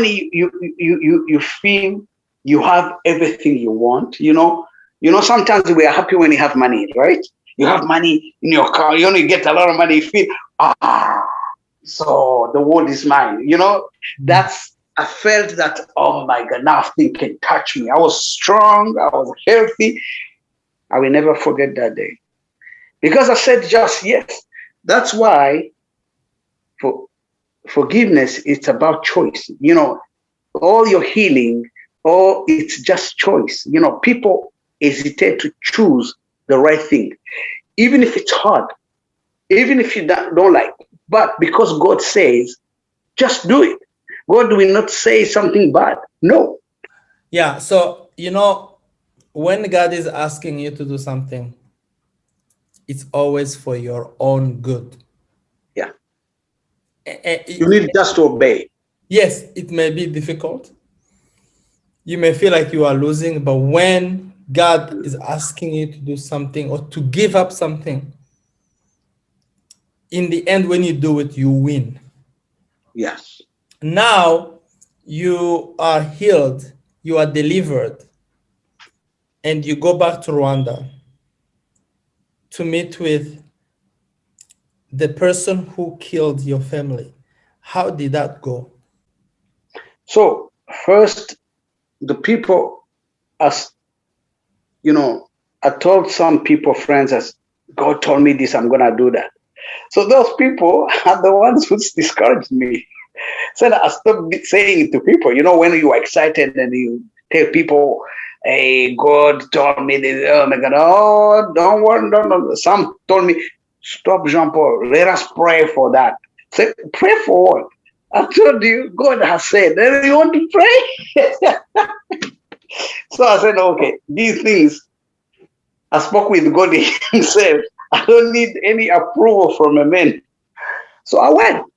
you feel you have everything you want. Sometimes we are happy when you have money, right? You have money in your car. You get a lot of money. You feel so the world is mine. I felt that, oh my God, nothing can touch me. I was strong. I was healthy. I will never forget that day. Because I said just yes. That's why forgiveness is about choice. All your healing, it's just choice. People hesitate to choose the right thing, even if it's hard, even if you don't like it. But because God says, just do it. God will not say something bad. No. Yeah. So, when God is asking you to do something, it's always for your own good. Yeah. You need just to obey. Yes, it may be difficult. You may feel like you are losing, but when God is asking you to do something or to give up something, in the end, when you do it, you win. Yes. Now you are healed, you are delivered, and you go back to Rwanda to meet with the person who killed your family. How did that go? So first, the people, as I told some people, friends, as God told me this, I'm gonna do that. So those people are the ones who discouraged me. So I stopped saying it to people. When you are excited and you tell people, "Hey, God told me this." Oh my God! Oh, don't worry, don't. Some told me, "Stop, Jean Paul. Let us pray for that." Say, pray for what? I told you, God has said. Then you want to pray? So I said, okay, these things. I spoke with God Himself. I don't need any approval from a man. So I went.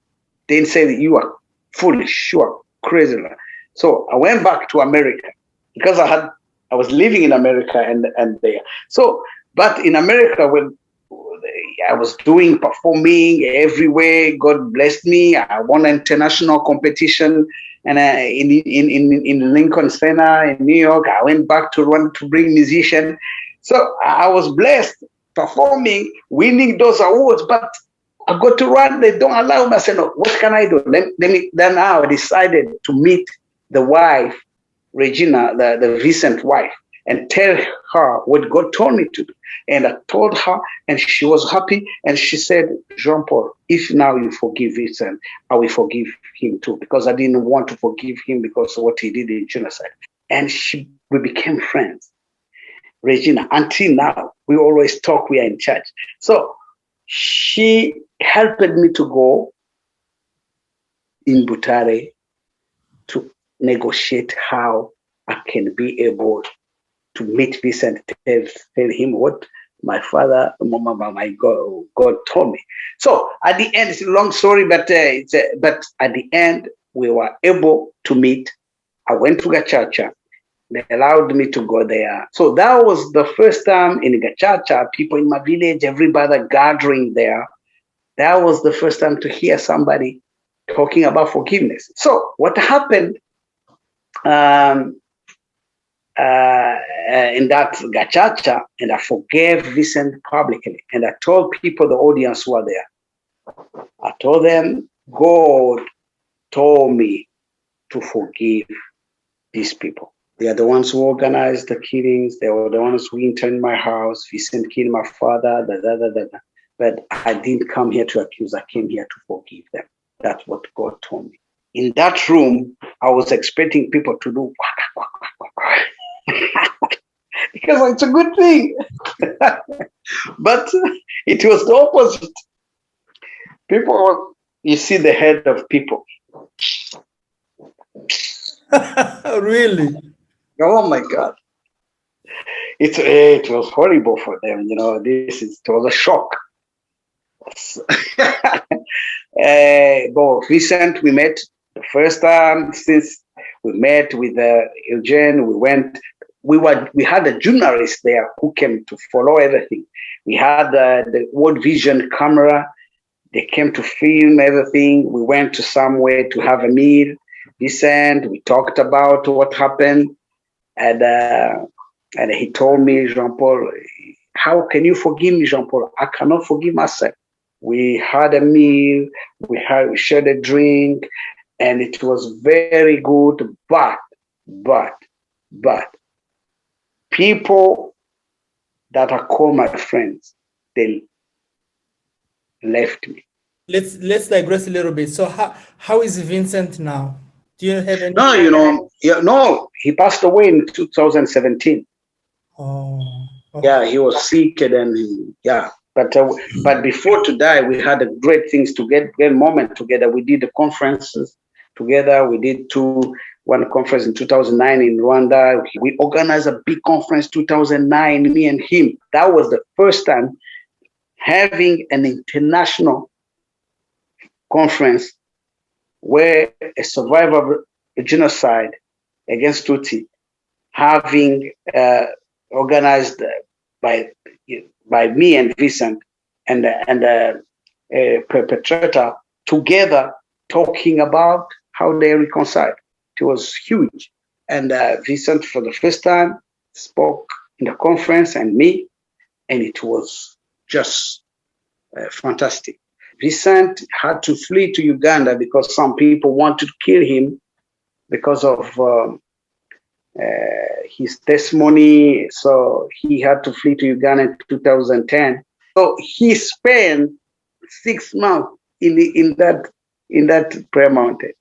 They said, you are foolish, you are crazy. So I went back to America because I was living in America and there. So, but in America, when I was performing everywhere, God blessed me. I won an international competition, and in Lincoln Center in New York, I went back to Rwanda to bring musicians. So I was blessed, performing, winning those awards, but I go to Rwanda, they don't allow me. I said, no, what can I do? Then I decided to meet the wife, Regina, the recent wife, and tell her what God told me to do. And I told her, and she was happy. And she said, Jean Paul, if now you forgive Vincent, I will forgive him too, because I didn't want to forgive him because of what he did in genocide. And we became friends. Regina, until now, we always talk, we are in church. So she helped me to go in Butare to negotiate how I can be able to meet Vincent, tell him what my father, my God told me. So at the end, it's a long story, but at the end, we were able to meet. I went to Gachacha. They allowed me to go there. So that was the first time in Gachacha, people in my village, everybody gathering there. That was the first time to hear somebody talking about forgiveness. So what happened in that Gachacha, and I forgave Vincent publicly, and I told people, the audience who were there, I told them, God told me to forgive these people. They are the ones who organized the killings. They were the ones who interned my house. Vincent killed my father. But I didn't come here to accuse. I came here to forgive them. That's what God told me. In that room, I was expecting people to do because it's a good thing. But it was the opposite. People, you see the head of people. Really? Oh my God. It was horrible for them. It was a shock. But Vincent, we met the first time since we met with Eugene. We had a journalist there who came to follow everything. We had the World Vision camera. They came to film everything. We went to somewhere to have a meal. Vincent, we talked about what happened, and he told me, Jean Paul, how can you forgive me, Jean Paul? I cannot forgive myself. We had a meal, we shared a drink, and it was very good. But people that I call my friends, they left me. Let's digress a little bit. So how is Vincent now? Do you have any? No, no, he passed away in 2017. Oh, okay. Yeah, he was sick, and then but before to die, we had a great things to great moment together. We did the conferences together. We did one conference in 2009 in Rwanda. We organized a big conference 2009. Me and him. That was the first time having an international conference where a survivor of a genocide against Tutsi, having organized by me and Vincent and a perpetrator together, talking about how they reconciled. It was huge. And Vincent, for the first time, spoke in the conference, and me, and it was just fantastic. Vincent had to flee to Uganda because some people wanted to kill him because of his testimony. So he had to flee to Uganda in 2010. So he spent 6 months in that prayer mountain.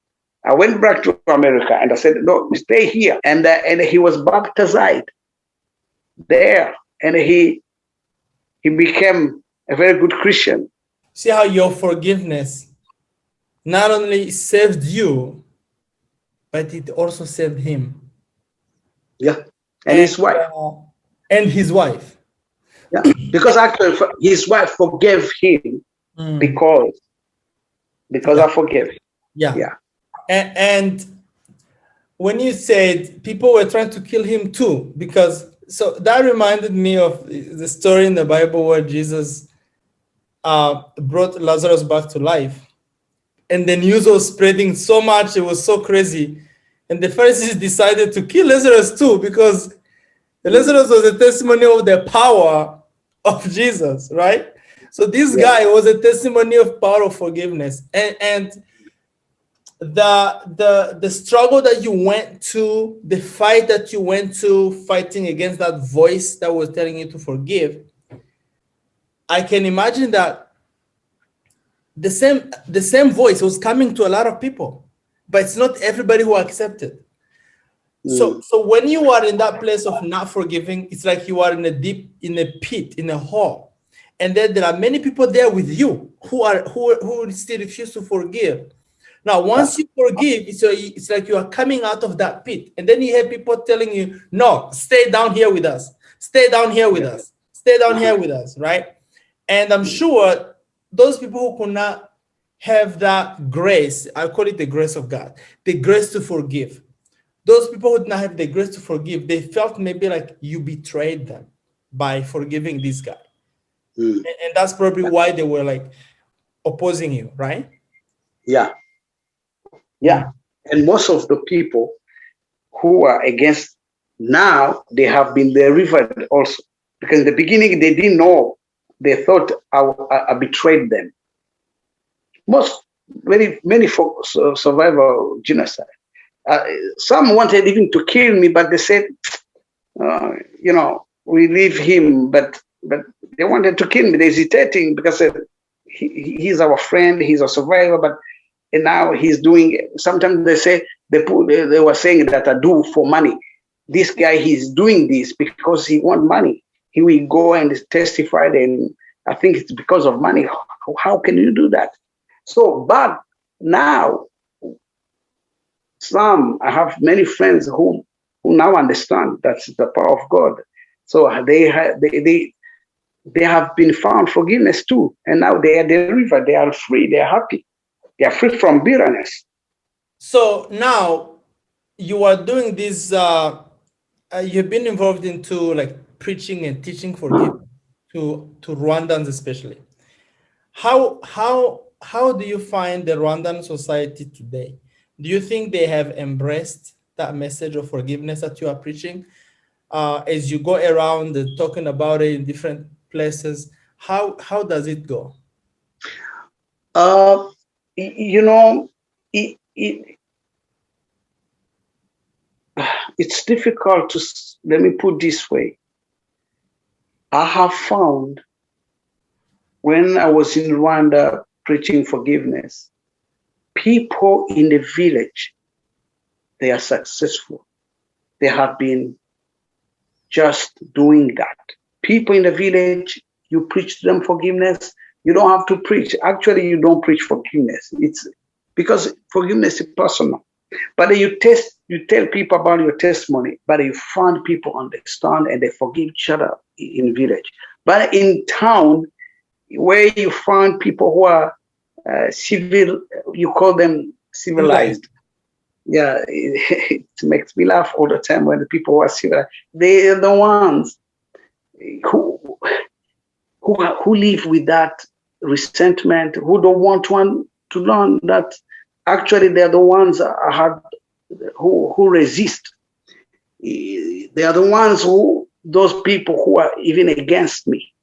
I went back to America and I said, no, stay here. And he was baptized there, and he became a very good Christian. See how your forgiveness not only saved you, but it also saved him. Yeah, and his wife. And his wife. Yeah, because actually his wife forgave him because I forgave him. Yeah. Yeah. And when you said people were trying to kill him too, so that reminded me of the story in the Bible where Jesus brought Lazarus back to life. And the news was spreading so much, it was so crazy. And the Pharisees decided to kill Lazarus too, because Lazarus was a testimony of the power of Jesus, right? So this guy was a testimony of power of forgiveness. And the struggle that you went to, the fight that you went to, fighting against that voice that was telling you to forgive, I can imagine that the same voice was coming to a lot of people, but it's not everybody who accepted. So when you are in that place of not forgiving, it's like you are in a pit, in a hole, and then there are many people there with you who still refuse to forgive. Now, once you forgive, it's like you are coming out of that pit, and then you have people telling you, "No, stay down here with us. Stay down here with us. Stay down here with us." Right? And I'm sure those people who could not have that grace, I call it the grace of God, the grace to forgive. Those people who did not have the grace to forgive, they felt maybe like you betrayed them by forgiving this guy. And that's probably why they were like opposing you, right? Yeah. Yeah. And most of the people who are against now, they have been delivered also. Because in the beginning, they didn't know. They thought I betrayed them. Many folks survival genocide. Some wanted even to kill me, but they said, we leave him. But they wanted to kill me. They're hesitating because he's our friend, he's a survivor, and now he's doing. Sometimes they say they were saying that I do for money. This guy, he's doing this because he wants money. He will go and testify, and I think it's because of money. How can you do that? So, but now, I have many friends who now understand that's the power of God. So they have been found forgiveness too, and now they are delivered. They are free. They are happy. They are free from bitterness. So now you are doing this. You've been involved into like preaching and teaching forgiveness to Rwandans especially. How do you find the Rwandan society today? Do you think they have embraced that message of forgiveness that you are preaching? As you go around talking about it in different places, how does it go? It's difficult to, let me put this way. I have found when I was in Rwanda preaching forgiveness, people in the village, they are successful. They have been just doing that. People in the village, you preach to them forgiveness. You don't have to preach. Actually, you don't preach forgiveness. It's because forgiveness is personal. But you tell people about your testimony, but you find people understand and they forgive each other in village. But in town, where you find people who are civil, you call them civilized. Yeah, it makes me laugh all the time when the people who are civilized, they are the ones who live with that resentment, who don't want one to learn that actually they're the ones who resist. They are the ones those people who are even against me,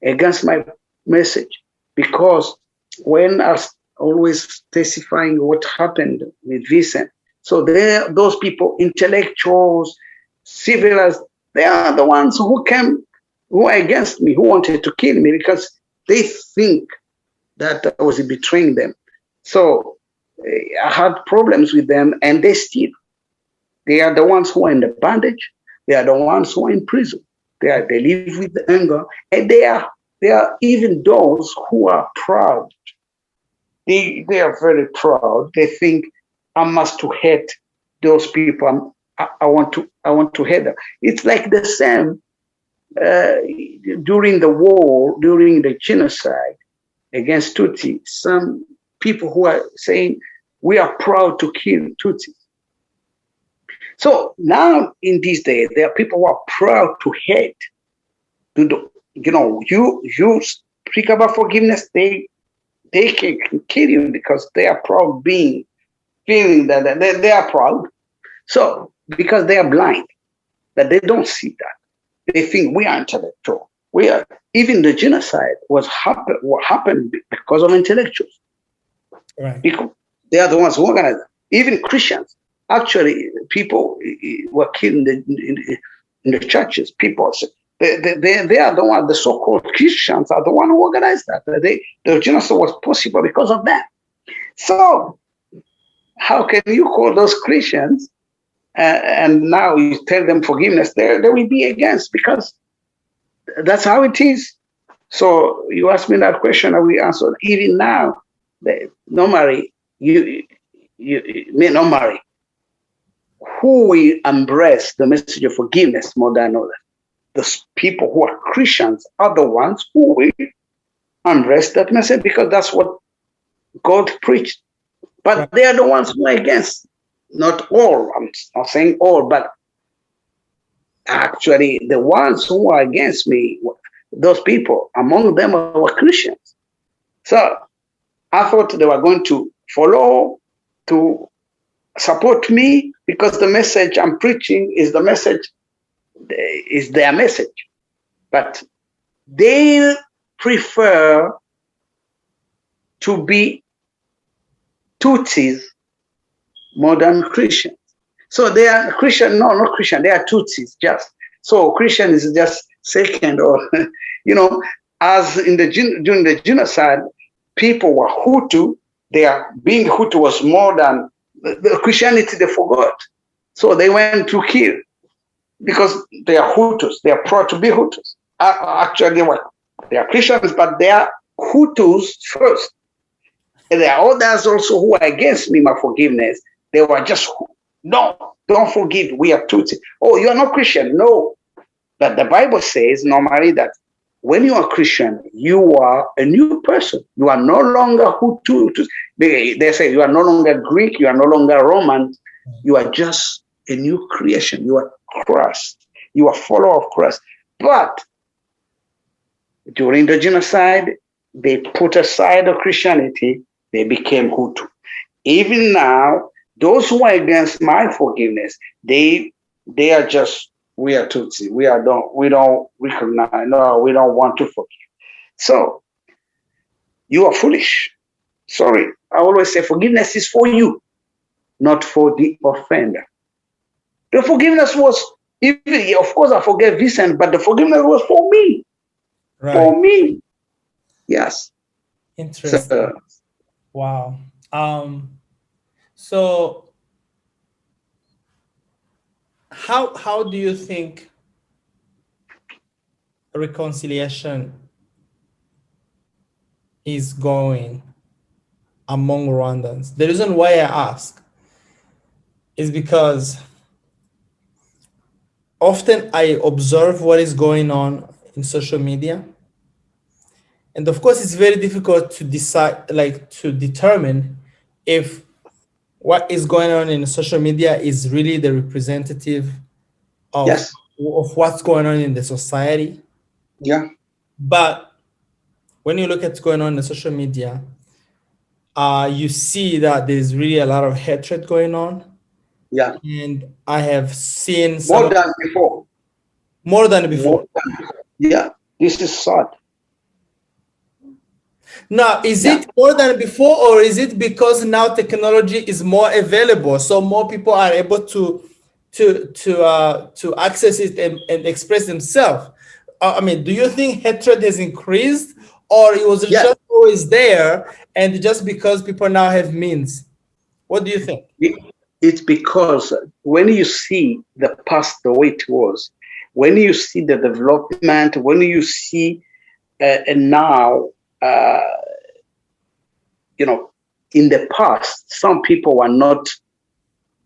against my message. Because when I was always testifying what happened with Vincent, so those people, intellectuals, civilized, they are the ones who are against me, who wanted to kill me because they think that I was betraying them. So I had problems with them, and they are the ones who are in the bondage. They are the ones who are in prison. They live with anger, and they are even those who are proud. They are very proud. They think I must to hate those people. I want to hate them. It's like the same during the war, during the genocide against Tutsi. Some people who are saying we are proud to kill Tutsi. So now in these days, there are people who are proud to hate. You speak about forgiveness, they can kill you because they are proud, feeling that they are proud. So because they are blind, that they don't see that. They think we are intellectual. Even the genocide what happened because of intellectuals. Right. Because they are the ones who organize it. Even Christians. Actually, people were killed in the churches. People, they are the ones, the so-called Christians are the ones who organized that. The genocide was possible because of that. So, how can you call those Christians and now you tell them forgiveness? They will be against, because that's how it is. So you asked me that question, and we answered. Even now, normally, normally, who will embrace the message of forgiveness more than others? The people who are Christians are the ones who will embrace that message, because that's what God preached. But they are the ones who are against. Not all, I'm not saying all, but actually the ones who are against me, those people, among them are Christians. So I thought they were going to follow, to support me, because the message I'm preaching is their message. But they prefer to be Tutsis more than Christians. So they are Christian, no, not Christian, they are Tutsis just. So Christian is just second, or, as during the genocide, people were Hutu. Being Hutu was more than the Christianity, they forgot. So they went to kill because they are Hutus. They are proud to be Hutus. Actually, they are Christians, but they are Hutus first. And there are others also who are against me, my forgiveness. They were just, no, don't forgive, we are Tutsi. Oh, you are not Christian. No. But the Bible says normally that when you are Christian, you are a new person. You are no longer Hutu. They say you are no longer Greek, you are no longer Roman. You are just a new creation. You are Christ. You are follower of Christ. But during the genocide, they put aside the Christianity. They became Hutu. Even now, those who are against my forgiveness, they are just, we are Tutsi. We don't recognize, no, we don't want to forgive. So you are foolish. Sorry. I always say forgiveness is for you, not for the offender. The forgiveness was, even, of course, I forgave Vincent, but the forgiveness was for me. Right. For me, yes. Interesting. So Wow. So how do you think reconciliation is going among Rwandans? The reason why I ask is because often I observe what is going on in social media. And of course, it's very difficult to decide, like to determine if what is going on in social media is really the representative of, yes, of what's going on in the society. yeah, But when you look at what's going on in social media, you see that there's really a lot of hatred going on. yeah. And I have seen some More than before. more than before. More than before. Yeah, this is sad. Now, is Yeah, it more than before, or is it because now technology is more available, so more people are able to access it and express themselves? I mean, do you think hatred has increased, or it was yeah. just always there, and just because people now have means? What do you think? It's because when you see the past the way it was, when you see the development, when you see and now, uh, you know, in the past, some people were not,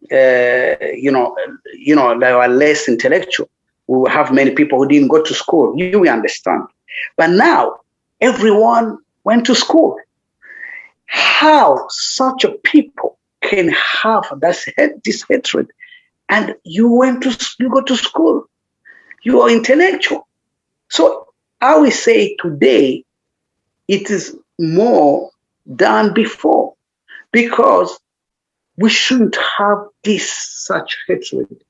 they were less intellectual. We have many people who didn't go to school. You understand, but now everyone went to school. How such a people can have this hatred? And you go to school, you are intellectual. So I will say today it is more than before, because we shouldn't have this such hatred.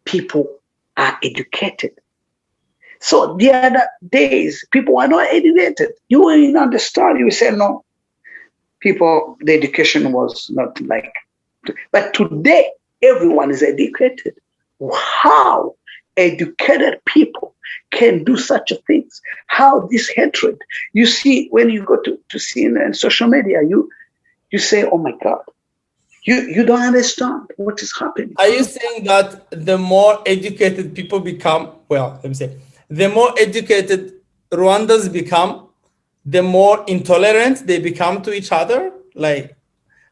People are educated. So the other days, people are not educated. You will understand. You will say, no, people, the education was not like. But today, everyone is educated. How educated people can do such a things? How this hatred? You see, when you go to see in social media, you say, "Oh my God!" You don't understand what is happening. Are you saying that the more educated people become, well, let me say, the more educated Rwandans become, the more intolerant they become to each other? Like,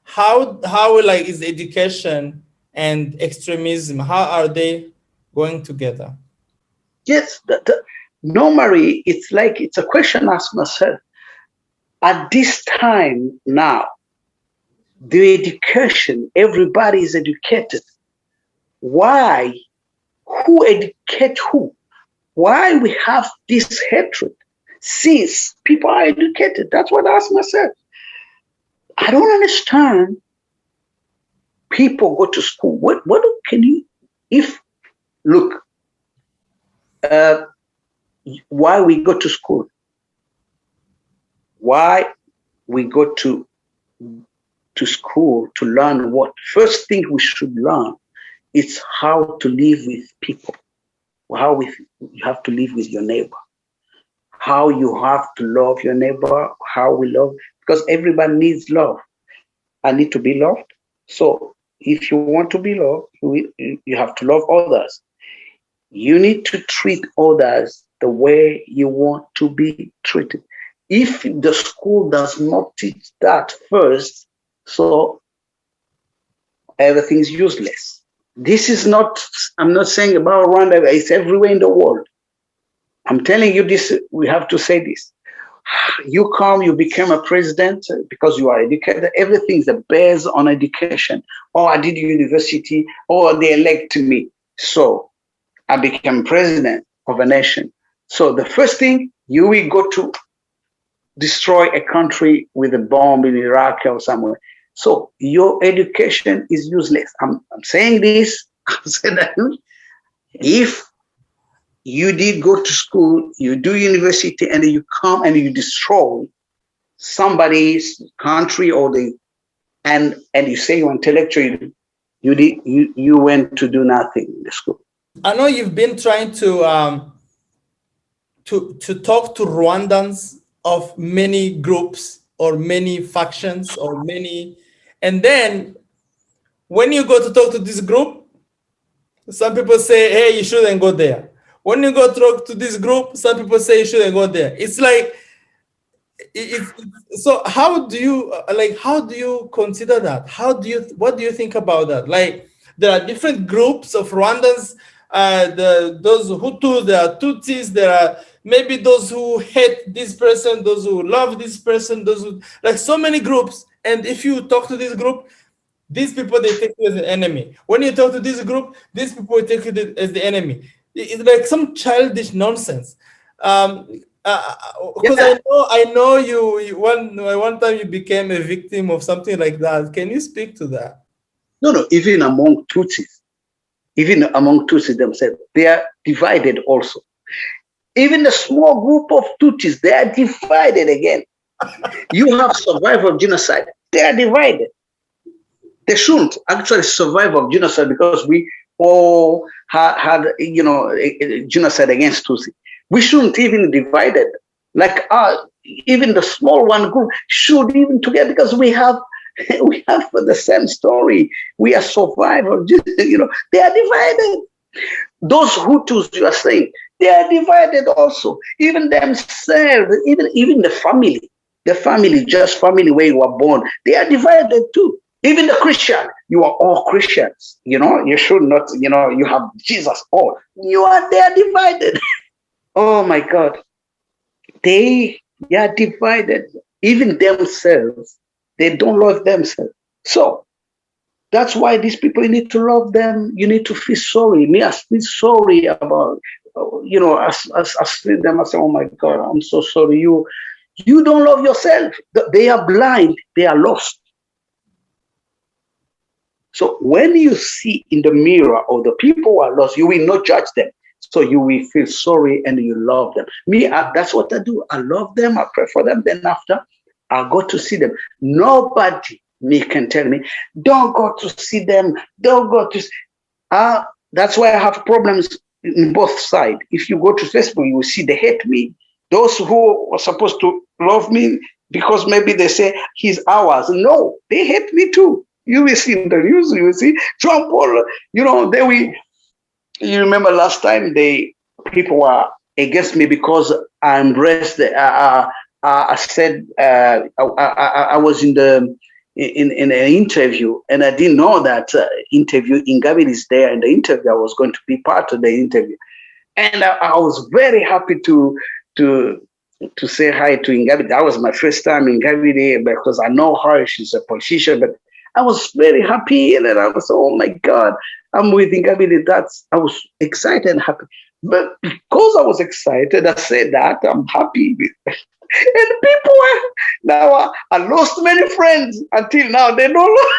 how like is education and extremism? How are they going together? Yes, normally it's a question I ask myself. At this time now, the education, everybody is educated. Why? Who educate who? Why we have this hatred? Since people are educated, that's what I ask myself. I don't understand. People go to school. What can you? If look, uh, why we go to school? Why we go to school to learn what? First thing we should learn is how to live with people. You have to live with your neighbor. How you have to love your neighbor. How we love, because everybody needs love. I need to be loved. So if you want to be loved, you have to love others. You need to treat others the way you want to be treated. If the school does not teach that first, so everything's useless. This is not, I'm not saying about Rwanda, it's everywhere in the world. I'm telling you this, we have to say this. You come, you become a president because you are educated. Everything's based on education. Oh, I did university. Oh, they elect me. So I became president of a nation. So the first thing, you will go to destroy a country with a bomb in Iraq or somewhere. So your education is useless. I'm saying this. I'm saying that if you did go to school, you do university, and then you come and you destroy somebody's country or and you say you're intellectual, you went to do nothing in the school. I know you've been trying to to talk to Rwandans of many groups or many factions or many, and then when you go to talk to this group, some people say, hey, you shouldn't go there. When you go to talk to this group, some people say you shouldn't go there. It's like, so how do you consider that? What do you think about that? Like, there are different groups of Rwandans, those Hutu, there are Tutsis, there are maybe those who hate this person, those who love this person, those who, like, so many groups. And if you talk to this group, these people, they take you as an enemy. When you talk to this group, these people take you as the enemy. It's like some childish nonsense. Because I know you one time you became a victim of something like that. Can you speak to that? No, even among Tutsis themselves, they are divided also. Even the small group of Tutsis, they are divided again. You have survivor of genocide, they are divided. They shouldn't actually survive of genocide because we all had genocide against Tutsi. We shouldn't even divide it. Like even the small one group should even together because we have the same story. We are survivors. They are divided. Those Hutus you are saying, they are divided also. Even themselves, even the family, just family where you were born, they are divided too. Even the Christian, you are all Christians. You should not, you have Jesus all. They are divided. Oh my God. They are divided. Even themselves, they don't love themselves. So that's why these people, you need to love them. You need to feel sorry. Me, I feel sorry about, I see them, I say, oh my God, I'm so sorry. You don't love yourself. They are blind. They are lost. So when you see in the mirror of the people who are lost, you will not judge them. So you will feel sorry and you love them. Me, that's what I do. I love them. I pray for them. Then after, I go to see them. Nobody can tell me, don't go to see them. Don't go to. That's why I have problems in both sides. If you go to Facebook, you will see they hate me. Those who are supposed to love me because maybe they say he's ours. No, they hate me too. You will see in the news, you will see Trump, you remember last time people were against me because I embraced, I said, I was in an interview and I didn't know that interview, Ingabit is there in the interview. I was going to be part of the interview. And I was very happy to say hi to Ingabit. That was my first time in Ingabit because I know her, she's a politician, but I was very happy, and then I was, oh my God, I'm with Ingabit. I was excited and happy. But because I was excited, I said that I'm happy. And people now I lost many friends until now. They don't know.